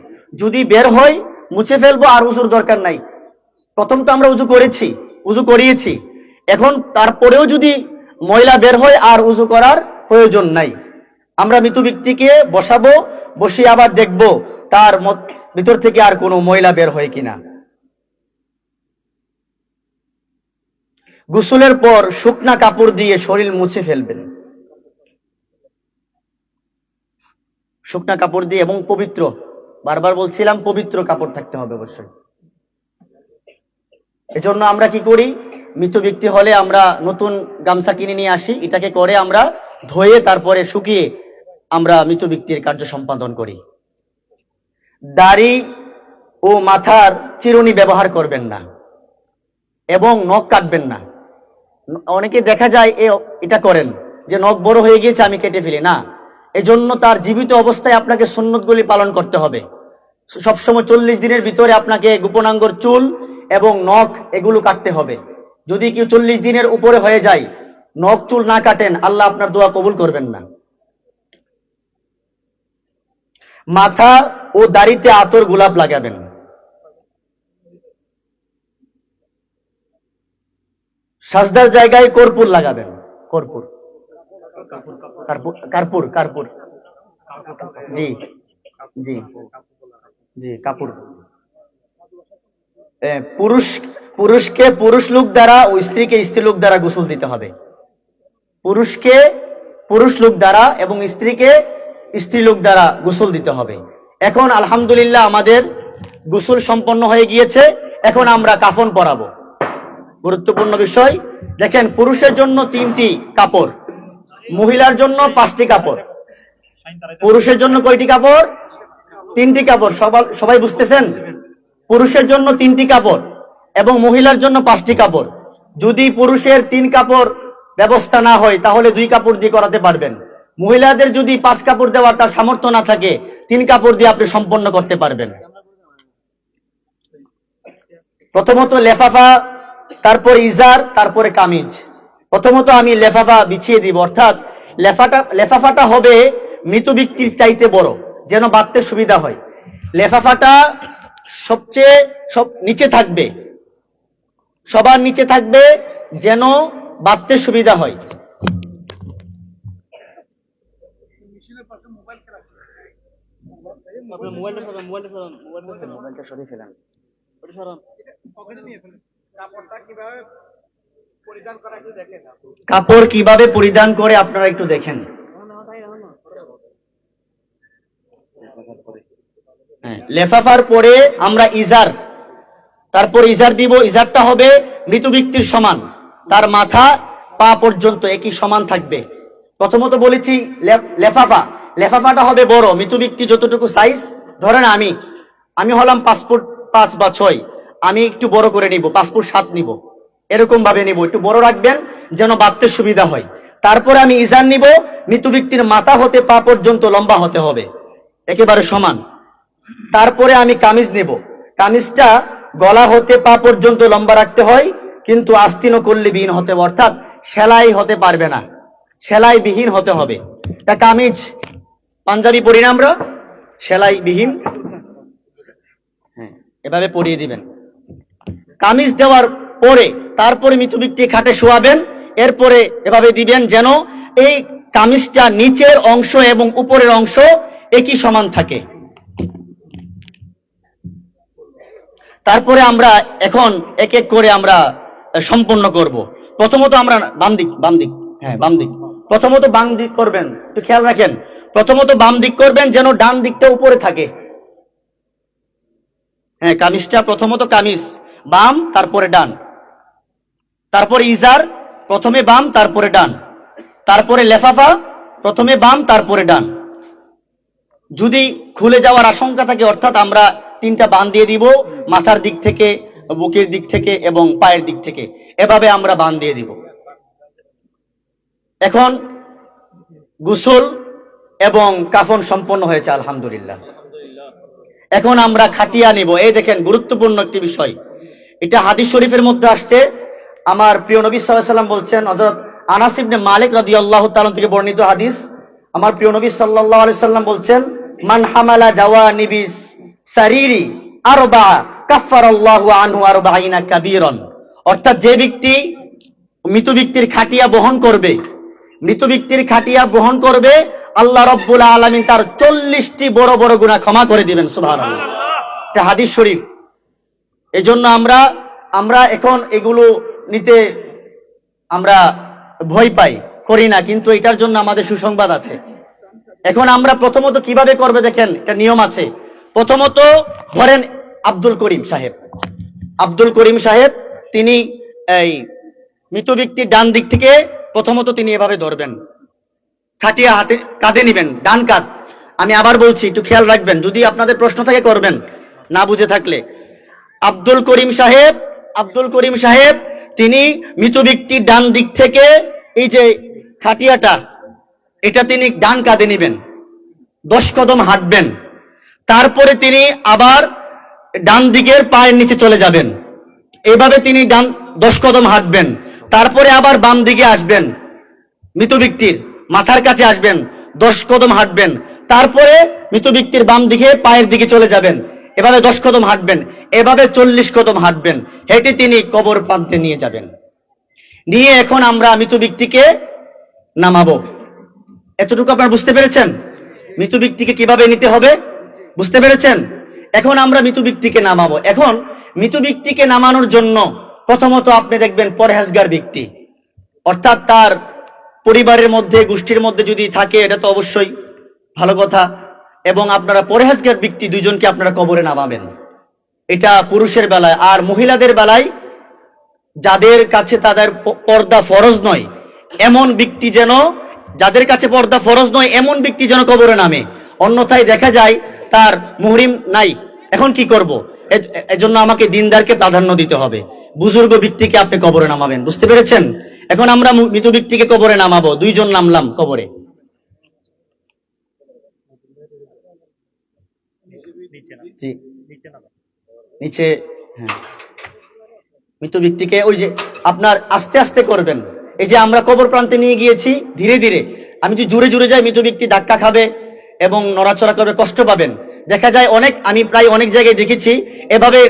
যদি বের হয় মুছে ফেলবো, আর উজুর দরকার নাই। প্রথম তো আমরা উজু করিয়েছি, এখন তারপরেও যদি ময়লা বের হয় আর উজু করার প্রয়োজন নাই। আমরা মৃত ব্যক্তিকে বসাবো, বসিয়ে আবার দেখব তার ভিতর থেকে আর কোনো ময়লা বের হয় কিনা। গোসলের পর শুকনা কাপড় দিয়ে শরীর মুছে ফেলবেন, শুকনা কাপড় দিয়ে, এবং পবিত্র, বারবার বলছিলাম পবিত্র কাপড় থাকতে হবে অবশ্যই। এজন্য আমরা কি করি, মৃত ব্যক্তি হলে আমরা নতুন গামছা কিনে নিয়ে আসি, এটাকে করে আমরা ধুয়ে তারপরে শুকিয়ে আমরা মৃত ব্যক্তির কার্য সম্পাদন করি। দাড়ি ও মাথার চিরুনি ব্যবহার করবেন না এবং নখ কাটবেন না। অনেকে দেখা যায় এটা করেন যে নখ বড় হয়ে গিয়েছে আমি কেটে ফেলি না। এজন্য তার জীবিত অবস্থায় আপনাকে সুন্নতগুলি পালন করতে হবে। সবসময় 40 দিনের ভিতরে আপনাকে গোপনাঙ্গর চুল এবং নখ এগুলো কাটতে হবে। যদি কেউ 40 দিনের উপরে হয়ে যায়, নখ চুল না কাটেন, আল্লাহ আপনার দোয়া কবুল করবেন না। মাথা ও দাড়িতে আতর গোলাপ লাগাবেন। সাজদার জায়গায় কর্পূর লাগাবেন। কর্পূর, কার্পুর, কার্পুর, জি জি জি, কাপুর। পুরুষকে পুরুষ লোক দ্বারা ও স্ত্রীকে স্ত্রী লোক দ্বারা গোসল দিতে হবে। পুরুষকে পুরুষ লোক দ্বারা এবং স্ত্রীকে স্ত্রী লোক দ্বারা গোসল দিতে হবে। এখন আলহামদুলিল্লাহ আমাদের গোসল সম্পন্ন হয়ে গিয়েছে। এখন আমরা কাফন পরাবো। গুরুত্বপূর্ণ বিষয়, দেখেন পুরুষের জন্য 3টি কাপড়, মহিলার জন্য 5টি কাপড়। পুরুষের জন্য কয়টি কাপড়? 3টি কাপড়। সবাই বুঝতেছেন? পুরুষের জন্য 3টি কাপড় এবং মহিলার জন্য 5টি কাপড়। যদি পুরুষের 3 কাপড় ব্যবস্থা না হয় তাহলে 2 কাপড় দিয়ে করাতে পারবেন। মহিলাদের যদি 5 কাপড় দেওয়ার তার সামর্থ্য না থাকে, 3 কাপড় দিয়ে আপনি সম্পন্ন করতে পারবেন। প্রথমত লেফাফা, তারপরে ইজার, তারপরে কামিজ। প্রথমত আমি লেফাফা বিছিয়ে দিব, অর্থাৎ লেফাফাটা হবে মৃত ব্যক্তির চাইতে বড়, যেন বাঁধতে সুবিধা হয়। লেফাফাটা সবচেয়ে নিচে থাকবে, সবার নিচে থাকবে, যেন বাঁধতে সুবিধা হয়। কাপড় কিভাবে পরিধান করে আপনারা একটু দেখেন। লেফাফার পরে আমরা ইজার, তারপর ইজার দিব। ইজারটা হবে মৃত ব্যক্তির সমান, তার মাথা পা পর্যন্ত একই সমান থাকবে। প্রথমত বলেছি লেফাফা, লেফাফাটা হবে বড়। মৃত ব্যক্তি যতটুকু সাইজ, ধরেন আমি হলাম 5 ফুট 5 বা 6, আমি একটু বড় করে নিব, 5 ফুট 7 নিব, এরকম ভাবে নিব। একটু বড় রাখবেন যেন বাঁধতে সুবিধা হয়। তারপরে আমি ইজার নিব, মৃত ব্যক্তির মাথা হতে পা পর্যন্ত লম্বা হতে হবে, একেবারে সমান। তারপরে আমি কামিজ নেব, কামিজটা গলা হতে পা পর্যন্ত লম্বা রাখতে হয়, কিন্তু আস্তীর্ণ করলে বিহীন হতে হবে, অর্থাৎ সেলাই হতে পারবে না। সেলাইবিহীন হতে হবে। এটা কামিজ পাঞ্জাবি পরি না আমরা, সেলাইবিহীন, হ্যাঁ এভাবে পরিয়ে দিবেন। কামিজ দেওয়ার পরে তারপরে মৃত ব্যক্তি খাটে শোয়াবেন, এরপরে এভাবে দিবেন যেন এই কামিজটা নিচের অংশ এবং উপরের অংশ একই সমান থাকে। তারপরে আমরা এখন এক এক করে আমরা সম্পন্ন করব। প্রথমত আমরা বাম দিক, হ্যাঁ বাম দিক, প্রথমত বাম দিক করবেন, একটু খেয়াল রাখেন। প্রথমত বাম দিক করবেন যেন ডান দিকটা উপরে থাকে। হ্যাঁ কামিজটা প্রথমত কামিজ বাম তারপরে ডান, তারপরে ইজার প্রথমে বাম তারপরে ডান, তারপরে লেফাফা প্রথমে বাম তারপরে ডান। যদি খুলে যাওয়ার আশঙ্কা থাকে, অর্থাৎ আমরা তিনটা বান দিয়ে দিব, মাথার দিক থেকে, বুকের দিক থেকে এবং পায়ের দিক থেকে, এভাবে আমরা বান দিয়ে দিব। এখন গোসল এবং কাফন সম্পন্ন হয়েছে আলহামদুলিল্লাহ। এখন আমরা খাটিয়া নিব। এই দেখেন গুরুত্বপূর্ণ একটি বিষয়, এটা হাদিস শরীফের মধ্যে আসছে। আমার প্রিয় নবী সাল্লাল্লাহু আলাইহি ওয়াসাল্লাম বলছেন, হযরত আনাস ইবনে মালিক রাদিয়াল্লাহু তাআলা থেকে বর্ণিত হাদিস, আমার প্রিয় নবী সাল্লাল্লাহু আলাইহি ওয়াসাল্লাম বলছেন, মান হামালা জাওয়ানিবিস সারিরি আরবা কাফফারাল্লাহু আনহু আরবাঈনা কাবীরান। অর্থাৎ যে ব্যক্তি মৃত ব্যক্তির খাটিয়া বহন করবে, মৃত ব্যক্তির খাটিয়া বহন করবে, আল্লাহ রাব্বুল আলামিন তার 40টি বড় বড় গুনাহ ক্ষমা করে দিবেন। সুবহানাল্লাহ, এটা হাদিস শরীফ। এজন্য আমরা এখন এগুলো নিতে আমরা ভয় পাই, করি না, কিন্তু এটার জন্য আমাদের সুসংবাদ আছে। এখন আমরা প্রথমত কিভাবে করবে দেখেন, একটা নিয়ম আছে। প্রথমত ধরেন আব্দুল করিম সাহেব তিনি এই মৃত ব্যক্তির ডান দিক থেকে প্রথমত তিনি এভাবে ধরবেন, খাটিয়া হাতে কাঁধে নিবেন, ডান কাঁধ। আমি আবার বলছি, একটু খেয়াল রাখবেন, যদি আপনাদের প্রশ্ন থাকে করবেন, না বুঝে থাকলে। আব্দুল করিম সাহেব তিনি মৃত ব্যক্তির ডান দিক থেকে এই যে খাটিয়াটা, এটা তিনি ডান কাঁধে নিবেন, 10 কদম হাঁটবেন। তারপরে তিনি আবার ডান দিকের পায়ের নিচে চলে যাবেন, এইভাবে তিনি 10 কদম হাঁটবেন। তারপরে আবার বাম দিকে আসবেন, মৃত ব্যক্তির মাথার কাছে আসবেন, 10 কদম হাঁটবেন। তারপরে মৃত ব্যক্তির বাম দিকে পায়ের দিকে চলে যাবেন, এভাবে 10 কদম হাঁটবেন, এভাবে 40 কদম হাঁটবেন, হেঁটে তিনি কবর প্রান্তে নিয়ে যাবেন। নিয়ে এখন আমরা মৃত ব্যক্তিকে নামাবো। এতটুকু আপনারা বুঝতে পেরেছেন? মৃত ব্যক্তিকে কিভাবে নিতে হবে বুঝতে পেরেছেন? এখন আমরা মৃত ব্যক্তিকে নামাবো। এখন মৃত ব্যক্তিকে নামানোর জন্য প্রথমত আপনি দেখবেন পরহেজগার ব্যক্তি, অর্থাৎ তার পরিবারের মধ্যে, গোষ্ঠীর মধ্যে যদি থাকে, এটা তো অবশ্যই ভালো কথা। এবং আপনারা পরহেজগার ব্যক্তি দুইজনকে আপনারা কবরে নামাবেন, এটা পুরুষের বেলায়। আর মহিলাদের বেলায় যাদের কাছে তাদের পর্দা ফরজ নয় এমন ব্যক্তি যেন, যাদের কাছে পর্দা ফরজ নয় এমন ব্যক্তি যেন কবরে নামে। অন্যথায় দেখা যায় তার মুহরিম নাই, এখন কি করব? এজন্য আমাকে দিনদারকে প্রাধান্য দিতে হবে, বুজুর্গ ব্যক্তিকে আপনি কবরে নামাবেন। বুঝতে পেরেছেন? এখন আমরা মৃত ব্যক্তিকে কবরে নামাবো, দুইজন নামলাম কবরে। নিচে, হ্যাঁ, মৃত ব্যক্তিকে ওই যে আপনার আস্তে আস্তে করবেন। এই যে আমরা কবর প্রান্তে নিয়ে গিয়েছি, ধীরে ধীরে। আমি যদি জোরে জোরে যাই, মৃত ব্যক্তি ধাক্কা খাবে এবং নড়াচড়া করবে, কষ্ট পাবেন। দেখা যায় আমি প্রায় অনেক জায়গায় দেখেছি, এভাবে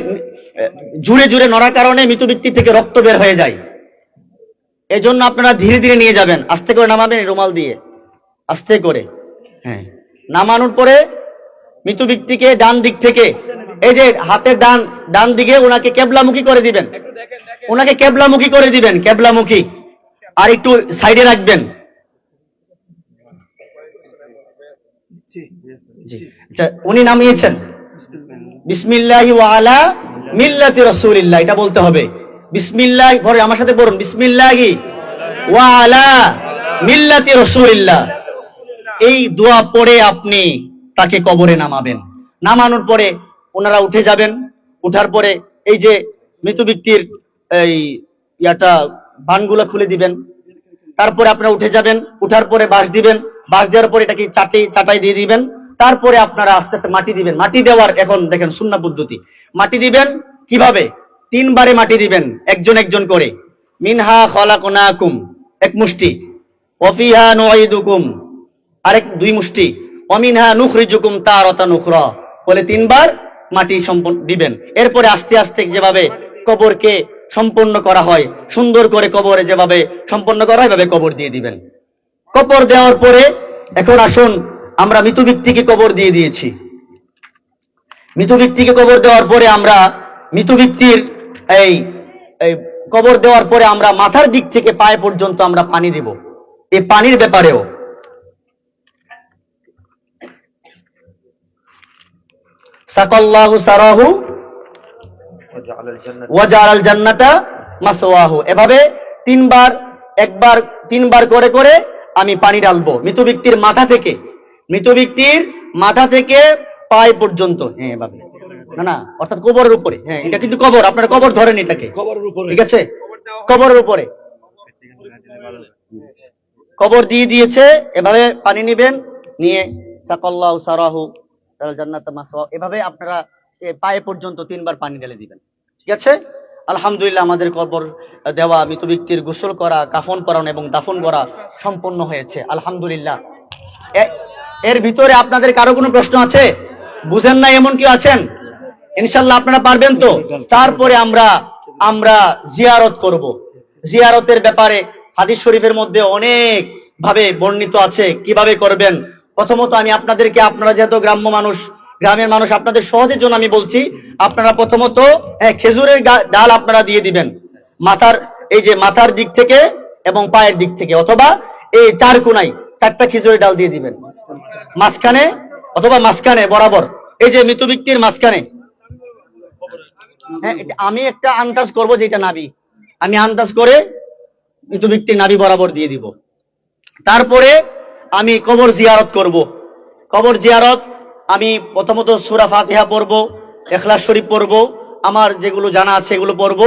জুড়ে জুড়ে নড়ার কারণে মৃত ব্যক্তি থেকে রক্ত বের হয়ে যায়। এজন্য আপনারা ধীরে ধীরে নিয়ে যাবেন, আস্তে করে নামাবেন, রুমাল দিয়ে আস্তে করে। হ্যাঁ, নামানোর পরে মৃত ব্যক্তিকে ডান দিক থেকে, এই যে হাতের ডান দিকে ওনাকে কেবলামুখী করে দিবেন, ওনাকে কেবলামুখী করে দিবেন, কেবলামুখী। আর একটু সাইডে রাখবেন। উনি নামিয়েছেন বিসমিল্লাহি ওয়া আলা মিল্লাতি রাসূলিল্লাহ, এটা বলতে হবে। বিসমিল্লাহ, পরে আমার সাথে বলুন, বিসমিল্লাহি ওয়া আলা মিল্লাতি রাসূলিল্লাহ। এই দোয়া পড়ে আপনি তাকে কবরে নামাবেন। নামানোর পরে ওনারা উঠে যাবেন। উঠার পরে এই যে মৃত ব্যক্তির এই বানগুলা খুলে দিবেন। তারপরে আপনারা উঠে যাবেন। উঠার পরে বাঁশ দিবেন, বাঁশ দেওয়ার পরে এটাকে চাটাই দিয়ে দিবেন। তারপরে আপনারা আস্তে আস্তে মাটি দিবেন। মাটি দেওয়ার এখন দেখেন সুন্নাহ পদ্ধতি। মাটি দিবেন কিভাবে? 3 বারে মাটি দিবেন, একজন একজন করে। মিনহা খলাকনাকুম, এক মুষ্টি। ওয়াফিহা নুঈদুকুম, আরেক দুই মুষ্টি, ওয়ামিনহা নুখরিজুকুম তারাতান উখরা, বলে তিনবার মাটি সম্পন্ন দিবেন। এরপরে আস্তে আস্তে যেভাবে কবরকে সম্পন্ন করা হয়, সুন্দর করে কবরে যেভাবে সম্পন্ন করা হয় এভাবে কবর দিয়ে দিবেন। কবর দেওয়ার পরে এখন আসুন, আমরা মৃত ব্যক্তিকে কবর দিয়ে দিয়েছি। মৃত ব্যক্তিকে কবর দেওয়ার পরে আমরা মৃত ব্যক্তির এই কবর দেওয়ার পরে আমরা মাথার দিক থেকে পায়ে পর্যন্ত আমরা পানি দেব। এই পানির ব্যাপারেও সাকাল্লাহু সারাহু ওয়া জাআলাল জান্নাতা মাসওয়াহু, এভাবে তিনবার করে করে আমি পানি ঢালবো মৃত ব্যক্তির মাথা থেকে পায়ে পর্যন্ত। হ্যাঁ, এভাবে না, অর্থাৎ কবরের উপরে। হ্যাঁ, এটা কিন্তু কবর, আপনারা কবর ধরেন এটাকে, ঠিক আছে? কবরের উপরে কবর দিয়ে দিয়েছে, এভাবে পানি নিবেন, নিয়ে সাকাল্লাহু সারাহু জান্নাতা মাসওয়া, এভাবে আপনারা পায়ে পর্যন্ত তিনবার পানি ঢেলে দিবেন, ঠিক আছে? আলহামদুলিল্লাহ, আমাদের কবর দেওয়া, মৃত ব্যক্তির গোসল করা, কাফন পরানো এবং দাফন করা সম্পন্ন হয়েছে, আলহামদুলিল্লাহ। এর ভিতরে আপনাদের কারো কোনো প্রশ্ন আছে? বুঝেন না এমন কেউ আছেন? ইনশাল্লাহ আপনারা পারবেন তো? তারপরে আমরা জিয়ারত করব। জিয়ারতের ব্যাপারে হাদিস শরীফের মধ্যে অনেক ভাবে বর্ণিত আছে কিভাবে করবেন। প্রথমত আমি আপনাদেরকে, আপনারা যেহেতু গ্রামের মানুষ, আপনাদের সহজের জন্য আমি বলছি, আপনারা প্রথমত খেজুরের ডাল আপনারা দিয়ে দিবেন মাথার দিক থেকে এবং পায়ের দিক থেকে, অথবা এই চার কোনায় 4টা খেজুরের ডাল দিয়ে দিবেন, মাঝখানে অথবা মাঝখানে বরাবর, এই যে মৃত ব্যক্তির মাঝখানে। হ্যাঁ, আমি একটা আন্দাজ করবো যে এটা নাভি, আমি আন্দাজ করে মৃত ব্যক্তির নাভি বরাবর দিয়ে দিব। তারপরে আমি কবর জিয়ারত করব। কবর জিয়ারত আমি প্রথমত সূরা ফাতিহা পড়ব, ইখলাস শরীফ পড়ব, আমার যেগুলো জানা আছে এগুলো পড়ব,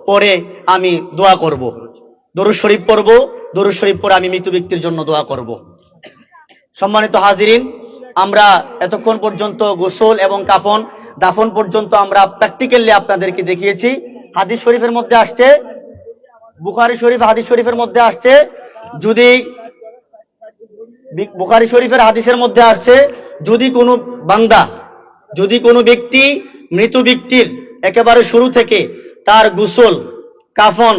পরে আমি দোয়া করব, দরুদ শরীফ পড়ব, দরুদ শরীফ পরে আমি মৃত ব্যক্তির জন্য দোয়া করব। সম্মানিত হাজিরিন, আমরা এতক্ষণ পর্যন্ত গোসল এবং কাফন দাফন পর্যন্ত আমরা প্র্যাকটিক্যালি আপনাদেরকে দেখিয়েছি। হাদিস শরীফের মধ্যে আসছে, বুখারী শরীফ হাদিস শরীফের মধ্যে আসছে, বুখারী শরীফের হাদিসের মধ্যে আসছে, যদি কোনো ব্যক্তি মৃত ব্যক্তির একেবারে শুরু থেকে তার গোসল, কাফন,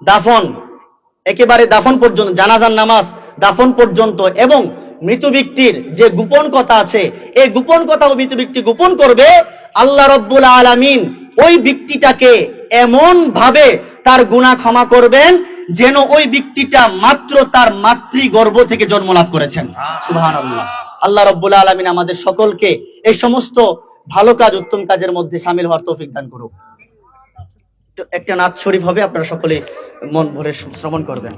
দাফন, একেবারে দাফন পর্যন্ত, জানাজার নামাজ, দাফন পর্যন্ত, এবং মৃত ব্যক্তির যে গোপন কথা আছে এই গোপন কথাও মৃত ব্যক্তি গোপন করবে, আল্লাহ রাব্বুল আলামিন ওই ব্যক্তিটাকে এমন ভাবে তার গুনাহ ক্ষমা করবেন যেন ওই ব্যক্তিটা মাত্র তার মাতৃগর্ভ থেকে জন্ম লাভ করেছেন। সুবহানাল্লাহ। আল্লাহ রাব্বুল আলামিন আমাদের সকলকে এই সমস্ত ভালো কাজ, উত্তম কাজের মধ্যে শামিল হওয়ার তৌফিক দান করুক। একটা নাত শরীফ হবে, আপনারা সকলে মন ভরে শ্রবণ করবেন।